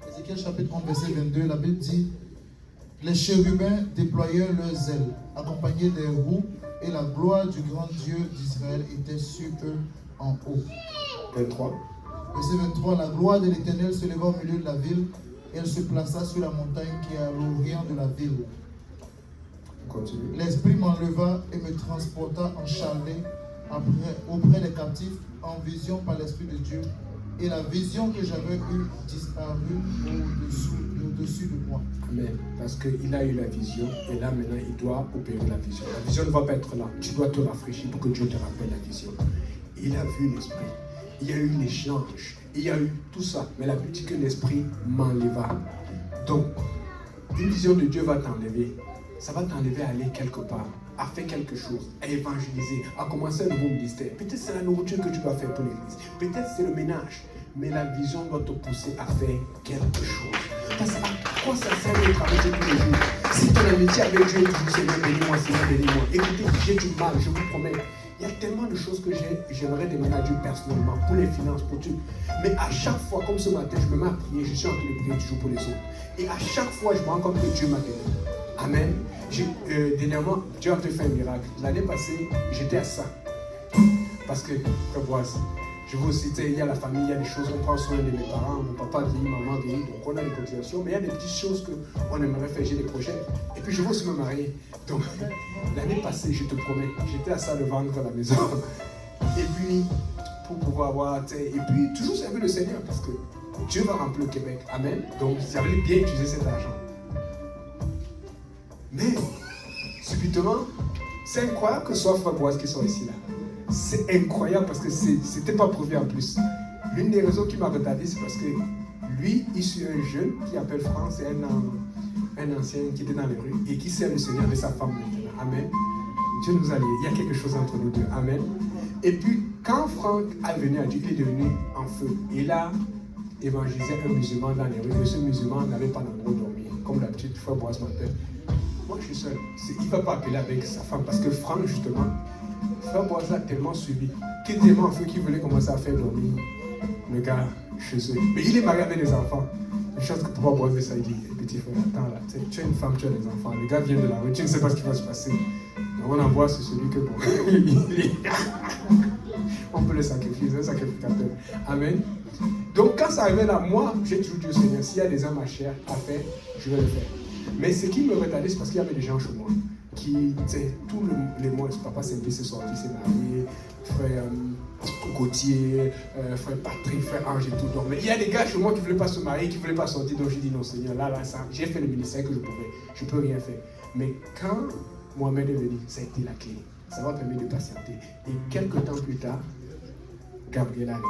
Ézéchiel chapitre 11, verset 22, la Bible dit: les chérubins déployèrent leurs ailes, accompagnés des roues, et la gloire du grand Dieu d'Israël était sur eux en haut. 23. Verset 23, la gloire de l'Éternel se leva au milieu de la ville, et elle se plaça sur la montagne qui est à l'orient de la ville. Continue. L'Esprit m'enleva et me transporta en Chaldée auprès des captifs, en vision par l'Esprit de Dieu. Et la vision que j'avais eue disparut au-dessus de moi. Amen. Parce qu'il a eu la vision et là maintenant il doit opérer la vision. La vision ne va pas être là. Tu dois te rafraîchir pour que Dieu te rappelle la vision. Il a vu l'esprit. Il y a eu l'échange. Il y a eu tout ça. Mais la Bible dit que l'esprit m'enleva. Donc, une vision de Dieu va t'enlever. Ça va t'enlever à aller quelque part, à faire quelque chose, à évangéliser, à commencer un nouveau ministère. Peut-être c'est la nourriture que tu dois faire pour l'église. Peut-être c'est le ménage. Mais la vision doit te pousser à faire quelque chose. Parce que à quoi ça sert de travailler tous les jours? Si ton amitié avec Dieu est toujours Seigneur, bénis-moi, Seigneur, bénis-moi. Écoutez, j'ai du mal, je vous promets. Il y a tellement de choses que j'aimerais demander à Dieu personnellement, pour les finances, pour tout. Mais à chaque fois, comme ce matin, je me mets à prier, je suis en train de prier toujours pour les autres. Et à chaque fois, je me rends compte que Dieu m'a béni. Amen. Dernièrement, Dieu a fait un miracle. L'année passée, j'étais à ça. Parce que, frère Boise, je veux aussi, il y a la famille, il y a des choses, on prend soin de mes parents, mon papa vieillit, maman vieillit, donc on a des cotisations, mais il y a des petites choses qu'on aimerait faire, j'ai des projets. Et puis je veux aussi me marier. Donc, l'année passée, je te promets, j'étais à ça de vendre la maison. Et puis, pour pouvoir avoir, et puis toujours servir le Seigneur, parce que Dieu va remplir le Québec. Amen. Donc, j'avais bien utilisé cet argent. Mais, subitement, c'est incroyable que ce soit Frère Boise qui soit ici là. C'est incroyable parce que c'était pas prévu en plus. L'une des raisons qui m'a retardé, c'est parce que lui, il suit un jeune qui appelle Franck, c'est un ancien qui était dans les rues et qui sert le Seigneur avec sa femme maintenant. Amen. Dieu nous a liés. Il y a quelque chose entre nous deux. Amen. Et puis, quand Franck est venu à Dieu, il est devenu en feu. Il a évangélisé un musulman dans les rues. Et ce musulman n'avait pas d'endroit où dormir. Comme d'habitude, Frère Boise m'appelle. Moi, je suis seul. Il ne va pas appeler avec sa femme parce que Franck, justement, Frère Boise a tellement suivi qu'il était tellement en feu qu'il voulait commencer à faire dormir le gars chez eux. Mais il est marié avec des enfants. Une chose que Papa Boise ça, il dit, petit frère, attends là, tu as une femme, tu as des enfants. Le gars vient de la rue, tu ne sais pas ce qui va se passer. Donc on envoie sur celui que bon, on peut le sacrifier, c'est un sacrificateur. Amen. Donc quand ça arrivait là, moi, j'ai toujours dit au Seigneur, s'il y a des hommes à chair à faire, je vais le faire. Mais ce qui me retardait, c'est parce qu'il y avait des gens chez moi qui, tu sais, tous les mois, papa Saint-Pierre s'est sorti, s'est marié, frère Gauthier, frère Patrick, frère Ange et tout. Donc, mais il y a des gars chez moi qui ne voulaient pas se marier, qui ne voulaient pas sortir. Donc j'ai dit non Seigneur, là, ça, j'ai fait le ministère que je pouvais, je ne peux rien faire. Mais quand Mohamed est venu, ça a été la clé. Ça m'a permis de patienter. Et quelques temps plus tard, Gabriel est arrivé.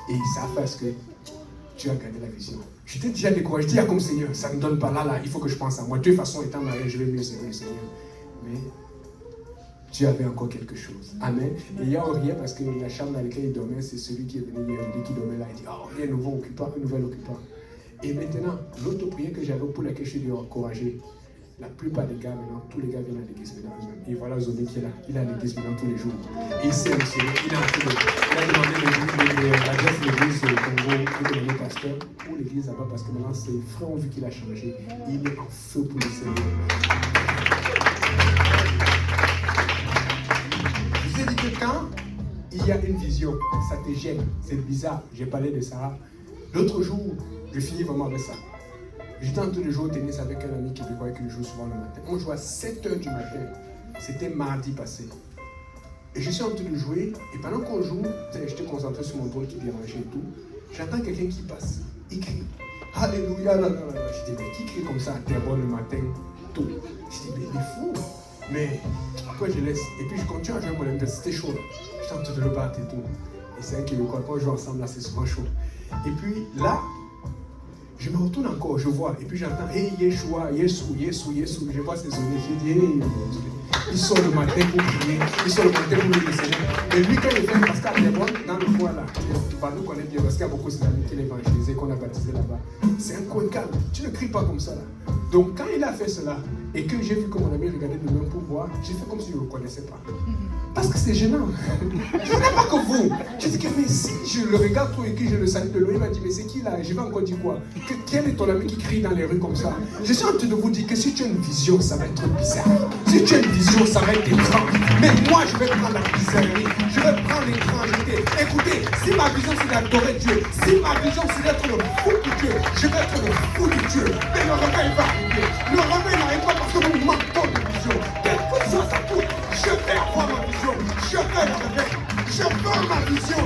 Et ils savent parce que tu as gagné la vision. Je t'ai déjà découragé. Dis comme Seigneur, ça ne me donne pas là, il faut que je pense à moi. De toute façon, étant marié, je vais mieux servir le Seigneur. Mais Dieu avait encore quelque chose. Amen. Et il y a rien parce que la chambre dans laquelle il dormait, c'est celui qui est venu hier, qui dormait là. Il dit, oh, il y a un nouveau occupant, un nouvel occupant. Et maintenant, l'autre prière que j'avais pour laquelle je suis encouragé, la plupart des gars maintenant, tous les gars viennent à l'église maintenant eux-mêmes. Et voilà Zoné qui est là. Il est à l'église maintenant tous les jours. Et il sait le Seigneur. Il a demandé l'adresse de l'église au Congo pour devenir pasteur pour l'église là-bas parce que maintenant ses frères ont vu qu'il a changé. Il est en feu pour le Seigneur. Je vous ai dit que quand il y a une vision, ça te gêne. C'est bizarre. J'ai parlé de ça. L'autre jour, je finis vraiment avec ça. J'étais en train de jouer au tennis avec un ami québécois que je joue souvent le matin. On joue à 7h du matin. C'était mardi passé. Et je suis en train de jouer. Et pendant qu'on joue, j'étais concentré sur mon drôle qui dérangeait et tout. J'entends quelqu'un qui passe. Il crie. Alléluia. Je dis, mais qui crie comme ça à Terrebonne le matin tôt? Je dis, mais il est fou. Mais après, je laisse. Et puis, je continue à jouer à mon ami. C'était chaud. J'étais en train de le battre et tout. Et c'est un québécois. Quand on joue ensemble, là, c'est souvent chaud. Et puis, là, je me retourne encore, je vois, et puis j'entends, hey, Yeshua, Yeshua. Je vois ces zones, je dis, hey, il sort le matin pour prier, il sort le matin pour louer le Seigneur. Et lui, quand il fait, parce qu'à Terrebonne, dans le coin là, nous connaît bien, parce qu'il y a beaucoup d'amis qui l'évangélisé, qu'on a baptisé là-bas. C'est un coin calme, tu ne cries pas comme ça là. Donc quand il a fait cela, et que j'ai vu que mon ami regardait de même pour voir, j'ai fait comme si je ne le connaissais pas. Parce que c'est gênant. Je ne sais pas que vous. Je dis que mais si je le regarde trop et que je le salue de loin, il m'a dit mais c'est qui là? Je vais encore dire quoi? Quel est ton ami qui crie dans les rues comme ça? Je suis en train de vous dire que si tu as une vision, ça va être bizarre. Si tu as une vision, ça va être étrange. Mais moi, je vais prendre la bizarrerie. Je vais prendre l'étrangeté. Écoutez, si ma vision c'est d'adorer Dieu, si ma vision c'est d'être le fou de Dieu, je vais être le fou de Dieu. Mais le réveil va arriver. Le réveil n'arrive pas parce que nous manquons de vision. Quelque chose ça coûte. Je vais avoir ma vision. Je veux le réveil. Je veux ma vision.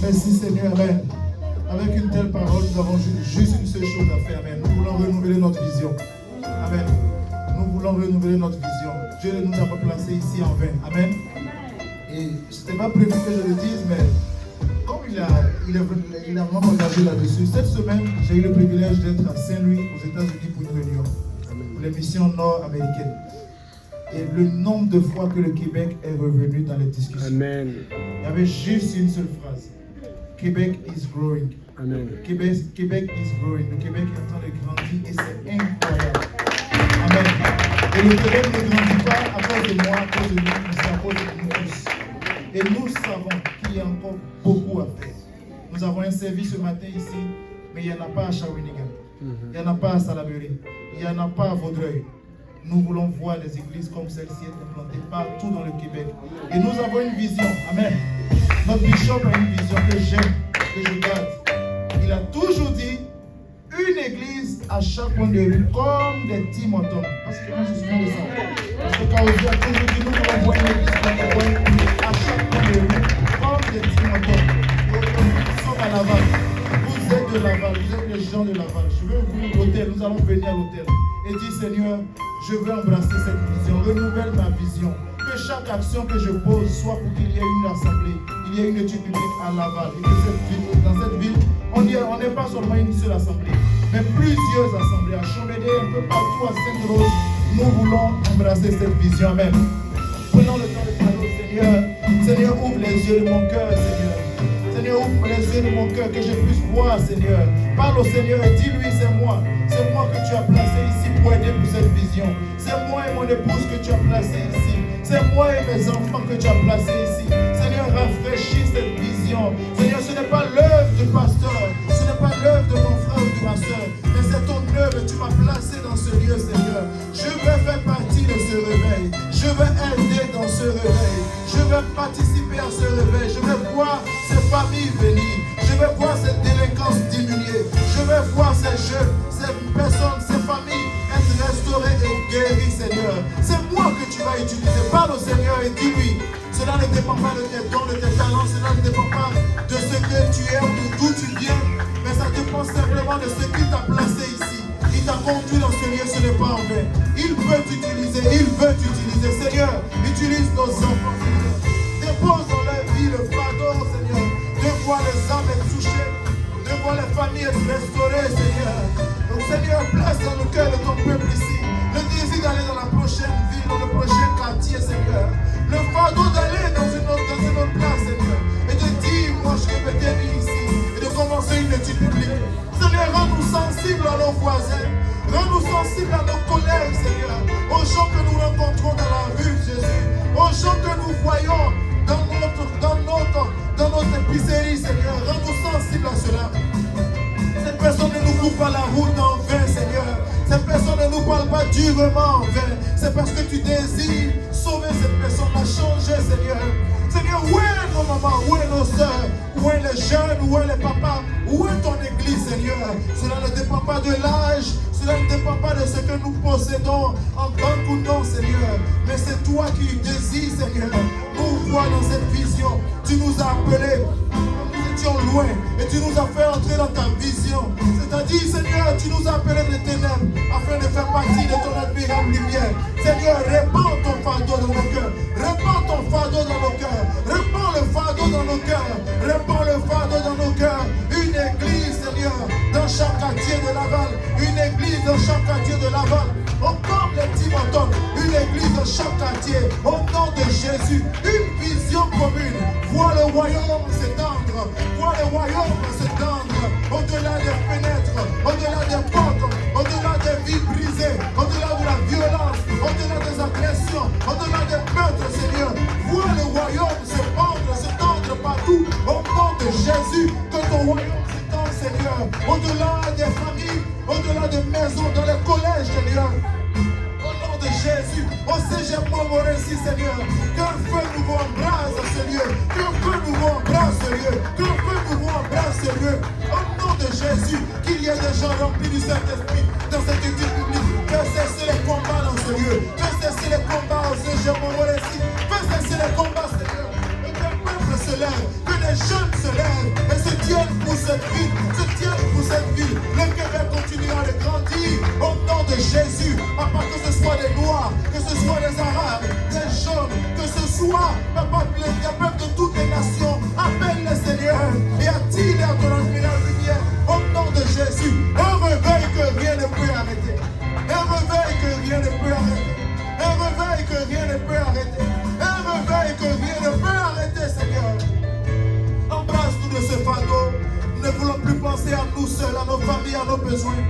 Merci Seigneur, Amen. Avec une telle parole, nous avons juste une seule chose à faire, Amen. Nous voulons renouveler notre vision. Amen. Nous voulons renouveler notre vision. Dieu ne nous a pas placés ici en vain. Amen. Et ce n'était pas prévu que je le dise, mais comme il a vraiment engagé là-dessus, cette semaine, j'ai eu le privilège d'être à Saint-Louis, aux États-Unis, pour une réunion, pour les missions nord-américaines. Et le nombre de fois que le Québec est revenu dans les discussions. Amen. Il y avait juste une seule phrase. Québec is growing. Amen. Québec is growing. Le Québec est en train de grandir et c'est incroyable. Amen. Et le Québec ne grandit pas à cause de moi, à cause de nous, mais c'est à cause de nous tous. Et nous savons qu'il y a encore beaucoup à faire. Nous avons un service ce matin ici, mais il n'y en a pas à Shawinigan. Il n'y en a pas à Salaberry. Il n'y en a pas à Vaudreuil. Nous voulons voir des églises comme celle-ci être implantées partout dans le Québec. Et nous avons une vision. Amen. Notre bishop a une vision que j'aime, que je garde. Il a toujours dit une église à chaque coin de rue, comme des Tim Hortons. Parce que moi je suis de ça. Parce que Kaozi a toujours dit nous voulons voir une église à chaque coin de rue, comme des Tim Hortons. Nous sommes à Laval. Vous êtes de Laval, vous êtes les gens de Laval. Je veux vous à l'hôtel, nous allons venir à l'hôtel. Et dire Seigneur, je veux embrasser cette vision, renouvelle ma vision. Que chaque action que je pose soit pour qu'il y ait une assemblée, il y ait une étude publique à Laval. Et que dans cette ville, on n'est pas seulement une seule assemblée, mais plusieurs assemblées. À Chambédé, un peu partout à Sainte-Rose, nous voulons embrasser cette vision. Amen. Prenons le temps de parler au Seigneur. Seigneur, ouvre les yeux de mon cœur, Seigneur. Seigneur, ouvre les yeux de mon cœur que je puisse voir, Seigneur. Parle au Seigneur et dis-lui, c'est moi. C'est moi que tu as placé ici pour aider pour cette vision. C'est moi et mon épouse que tu as placé ici. C'est moi et mes enfants que tu as placés ici. Seigneur, rafraîchis cette vision. Seigneur, ce n'est pas l'œuvre du pasteur. Ce n'est pas l'œuvre de mon frère ou de ma soeur. Mais c'est ton œuvre et tu m'as placé dans ce lieu, Seigneur. Je veux faire partie de ce réveil. Je veux aider dans ce réveil. Je veux participer à ce réveil. Je veux voir ces familles venir. Je veux voir cette délinquance diminuer. Je veux voir ces jeunes, ces personnes, ces familles être restaurées et guéries, Seigneur. C'est moi que tu vas utiliser. Parle au Seigneur et dis-lui. Cela ne dépend pas de tes dons, de tes talents. Cela ne dépend pas de ce que tu es ou d'où tu viens. Mais ça dépend simplement de ce qui t'a placé ici. Il t'a conduit Utilise nos enfants, Seigneur. Dépose dans leur vie le fardeau, Seigneur, de voir les âmes être touchées, de voir les familles être restaurées, Seigneur. Donc, Seigneur, place dans le cœur de ton peuple ici le désir d'aller dans la prochaine ville, dans le prochain quartier, Seigneur. Le fardeau d'aller dans une autre place, Seigneur. Et de dire, moi, je vais venir ici. Et de commencer une étude publique. Seigneur, rends-nous sensibles à nos voisins. Rends-nous sensibles à nos collègues, Seigneur. Aux gens que nous rencontrons dans la rue, Jésus. Aux gens que nous voyons dans notre épicerie, Seigneur. Rends-nous sensibles à cela. Cette personne ne nous coupe pas la route en vain, Seigneur. Cette personne ne nous parle pas durement en vain. C'est parce que tu désires sauver cette personne, la changer, Seigneur. Seigneur, où est nos mamans, où est nos soeurs, où est les jeunes, où est les papas, où est ton église, Seigneur? Cela ne dépend pas de l'âge, cela ne dépend pas de ce que nous possédons en banque ou non, Seigneur. Mais c'est toi qui désires, Seigneur, nous voir dans cette vision. Tu nous as appelés. Loin et tu nous as fait entrer dans ta vision. C'est-à-dire, Seigneur, tu nous as appelés des ténèbres afin de faire partie de ton admirable lumière. Seigneur, répands ton fardeau dans nos cœurs. Répands ton fardeau dans nos cœurs. Répands le fardeau dans nos cœurs. Répands le fardeau dans nos cœurs. Une église, Seigneur, dans chaque quartier de Laval. Une église dans chaque quartier de Laval. On comme les petits moutons. Une église dans chaque quartier. Au nom de Jésus. Une vision commune. Vois le royaume s'étendre. Vois le royaume s'étendre au-delà des fenêtres, au-delà des portes, au-delà des vies brisées, au-delà de la violence, au-delà des agressions, au-delà des meurtres, Seigneur. Vois le royaume s'étendre partout au nom de Jésus. Que ton royaume s'étende, Seigneur, au-delà des familles, au-delà des maisons, dans les collèges, Seigneur. De Jésus, au cégep Montmorency, Seigneur, qu'un feu nouveau embrase ce lieu, qu'un feu nouveau embrase ce lieu, qu'un feu nouveau embrase ce lieu, au nom de Jésus, qu'il y ait des gens remplis du Saint-Esprit dans cette étude publique, fais cesser les combats dans ce lieu, fais cesser les combats au cégep Montmorency, fais cesser les combats, Seigneur, et que le peuple se lève, que les jeunes se lèvent et se tiennent pour cette ville, le Québec continuera de grandir au nom de Jésus, papa, que ce soit des Noirs, que ce soit des Arabes, des jaunes, que ce soit, papa, les peuples de toutes les nations, appelle le Seigneur et attire à ton admirable lumière au nom de Jésus. Un réveil que rien ne peut arrêter. Un réveil que rien ne peut arrêter. Un réveil que rien ne peut arrêter. Un réveil que rien ne peut arrêter, Seigneur. Embrasse-nous de ce fardeau. Nous ne voulons plus penser à nous seuls, à nos familles, à nos besoins.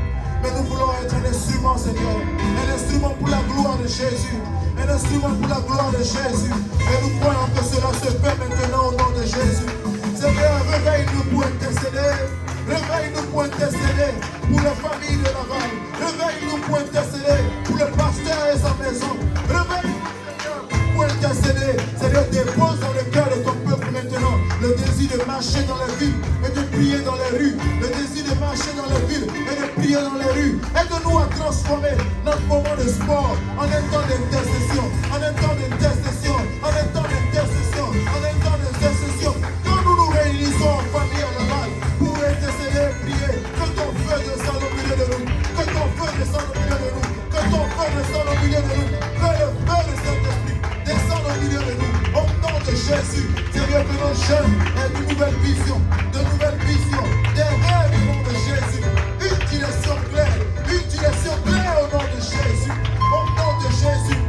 Mais nous voulons être un instrument, Seigneur. Un instrument pour la gloire de Jésus. Un instrument pour la gloire de Jésus. Et nous croyons que cela se fait maintenant au nom de Jésus. Seigneur, réveille-nous pour intercéder. Réveille-nous pour intercéder pour les familles de Laval. Réveille-nous pour intercéder pour le pasteur et sa maison. Réveille-nous, Seigneur, pour intercéder. Seigneur, dépose dans le cœur de ton peuple maintenant le désir de marcher dans les villes et de prier dans les rues. Le désir de marcher dans les villes et de prier dans les rues. Aide-nous à transformer notre moment de sport en un temps d'intercession, en un temps d'intercession, en un temps d'intercession, en un temps d'intercession. Quand nous nous réunissons en famille à Laval pour intercéder et prier, que ton feu descende au milieu de nous, que ton feu descende au milieu de nous, que ton feu descende au milieu de nous, que le feu de Saint-Esprit descende au milieu de nous, au nom de Jésus. Seigneur, que nos jeunes aient de nouvelles visions, des rêves au nom de Jésus, une direction claire au nom de Jésus, au nom de Jésus.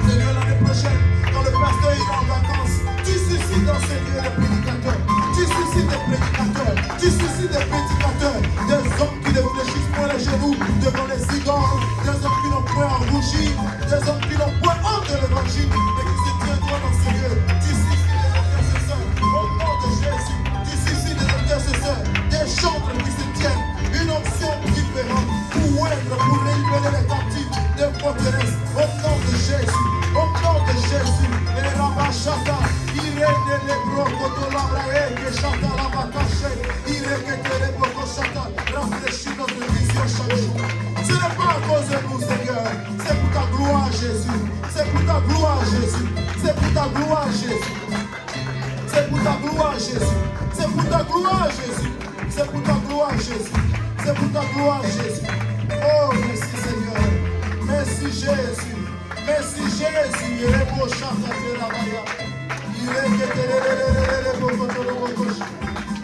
Seigneur, l'année prochaine, quand le pasteur ira en vacances, tu suscites dans ce lieu des prédicateurs, tu suscites des prédicateurs, tu suscites des prédicateurs, des hommes qui ne fléchissent point les genoux devant les idoles, des hommes qui n'ont point à rougir, des hommes qui n'ont point honte de l'évangile, mais qui se tiendront dans ce lieu. Tu suscites des intercesseurs, au nom de Jésus, tu suscites des intercesseurs, des chantres qui se tiennent, une option différente pour être, pour libérer les captifs des forteresses, au nom de Jésus, au nom de Jésus. Et la bachata, il est les brocos de la braille, que chata la bacache, il est que les brocos chata, rafraîchit notre vision chaque jour. Ce n'est pas à cause de nous, Seigneur, c'est pour ta gloire, Jésus, c'est pour ta gloire, Jésus, c'est pour ta gloire, Jésus. C'est pour ta gloire, Jésus. C'est pour ta gloire, Jésus. C'est pour ta gloire, Jésus. C'est pour ta gloire, Jésus. Oh, merci Seigneur. Merci Jésus. Merci Jésus.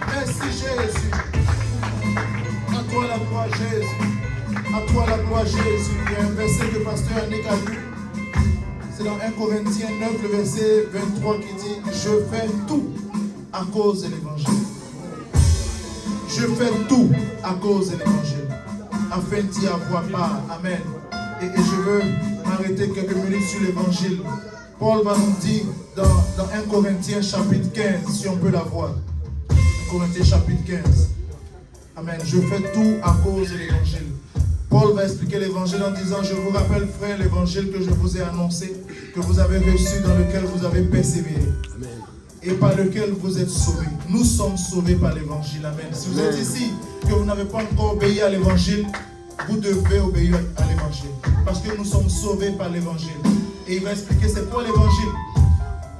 Merci Jésus. À toi la gloire Jésus. À toi la gloire Jésus. Il y a un verset que pasteur Annick a lu. C'est dans 1 Corinthiens 9, le verset 23 qui dit « Je fais tout à cause de l'évangile. Je fais tout à cause de l'évangile. Afin d'y avoir part. » Amen. Et je veux m'arrêter quelques minutes sur l'évangile. Paul va nous dire dans 1 Corinthiens chapitre 15, si on peut la voir. 1 Corinthiens chapitre 15. Amen. Je fais tout à cause de l'évangile. Paul va expliquer l'évangile en disant, je vous rappelle, frère, l'évangile que je vous ai annoncé, que vous avez reçu, dans lequel vous avez persévéré. Amen. Et par lequel vous êtes sauvés. Nous sommes sauvés par l'évangile. Amen. Si vous êtes ici, que vous n'avez pas encore obéi à l'évangile, vous devez obéir à l'évangile. Parce que nous sommes sauvés par l'évangile. Et il va expliquer c'est quoi l'évangile.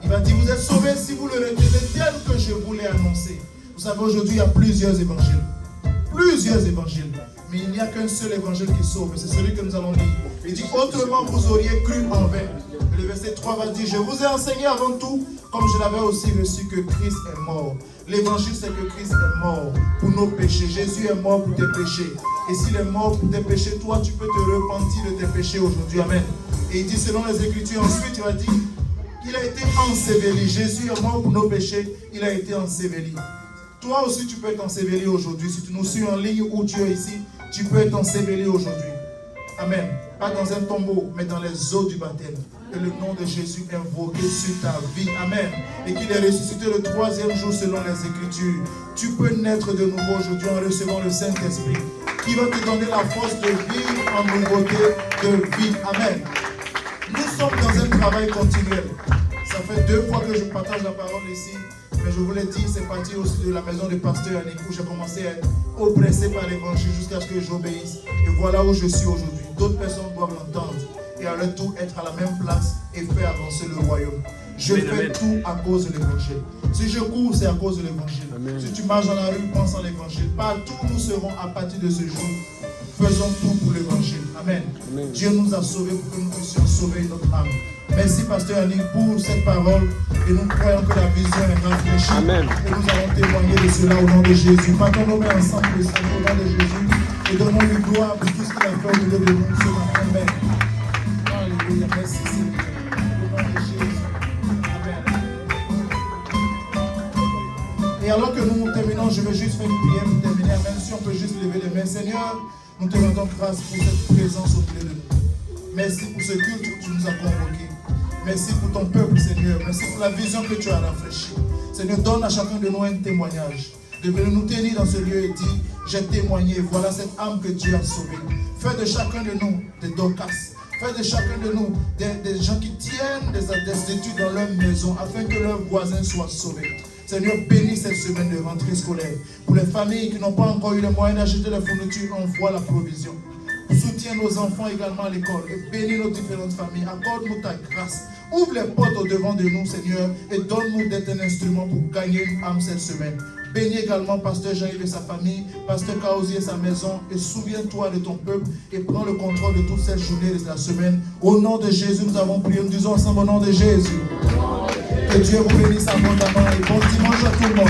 Il va dire, vous êtes sauvés si vous le retenez tel que je vous l'ai annoncé. Vous savez, aujourd'hui, il y a plusieurs évangiles. Plusieurs évangiles. Mais il n'y a qu'un seul évangile qui sauve. C'est celui que nous allons lire. Il dit, autrement vous auriez cru en vain. Et le verset 3 va dire, je vous ai enseigné avant tout, comme je l'avais aussi reçu, que Christ est mort. L'évangile, c'est que Christ est mort pour nos péchés. Jésus est mort pour tes péchés. Et s'il est mort pour tes péchés, toi, tu peux te repentir de tes péchés aujourd'hui. Amen. Et il dit, selon les Écritures, ensuite, il va dire, il a été enseveli. Jésus est mort pour nos péchés. Il a été enseveli. Toi aussi, tu peux être enseveli aujourd'hui. Si tu nous suis en ligne ou tu es ici, tu peux être enseveli aujourd'hui. Amen. Pas dans un tombeau, mais dans les eaux du baptême. Que le nom de Jésus est invoqué sur ta vie. Amen. Et qu'il est ressuscité le 3e jour selon les Écritures. Tu peux naître de nouveau aujourd'hui en recevant le Saint-Esprit, qui va te donner la force de vivre en nouveauté de vie. Amen. Nous sommes dans un travail continuel. Ça fait 2 fois que je partage la parole ici. Mais je vous l'ai dit, c'est parti aussi de la maison du pasteur Annick où j'ai commencé à être oppressé par l'évangile jusqu'à ce que j'obéisse. Et voilà où je suis aujourd'hui. D'autres personnes doivent l'entendre et à leur tour être à la même place et faire avancer le royaume. Je fais tout à cause de l'évangile. Si je cours, c'est à cause de l'évangile. Si tu marches dans la rue, pense à l'évangile. Partout où nous serons à partir de ce jour. Faisons tout pour l'évangile. Amen. Amen. Dieu nous a sauvés pour que nous puissions sauver notre âme. Merci, pasteur Annick, pour cette parole. Et nous croyons que la vision est rafraîchie. Amen. Et nous allons témoigner de cela au nom de Jésus. Partons nos mains ensemble le Seigneur au nom de Jésus. Et donnons-lui gloire pour tout ce qu'il a fait au milieu de nous ce matin. Amen. Alléluia. Merci, Seigneur. Au nom de Jésus. Amen. Et alors que nous terminons, je veux juste faire une prière pour terminer. Amen. Si on peut juste lever les mains. Seigneur, nous te rendons grâce pour cette présence au milieu de nous. Merci pour ce culte que tu nous as convoqué. Merci pour ton peuple, Seigneur. Merci pour la vision que tu as rafraîchie. Seigneur, donne à chacun de nous un témoignage. De venir nous tenir dans ce lieu et dire, j'ai témoigné, voilà cette âme que Dieu a sauvée. Fais de chacun de nous des Dorcas. Fais de chacun de nous des gens qui tiennent des études dans leur maison afin que leurs voisins soient sauvés. Seigneur, bénis cette semaine de rentrée scolaire. Pour les familles qui n'ont pas encore eu les moyens d'acheter les fournitures, envoie la provision. Soutiens nos enfants également à l'école et bénis nos différentes familles. Accorde-nous ta grâce. Ouvre les portes au devant de nous, Seigneur, et donne-nous d'être un instrument pour gagner une âme cette semaine. Bénis également Pasteur Jean-Yves et sa famille, Pasteur Kaozi et sa maison, et souviens-toi de ton peuple et prends le contrôle de toute cette journée de la semaine. Au nom de Jésus, nous avons prié. Nous disons ensemble au nom de Jésus. Que Dieu vous bénisse abondamment et bon dimanche à tout le monde.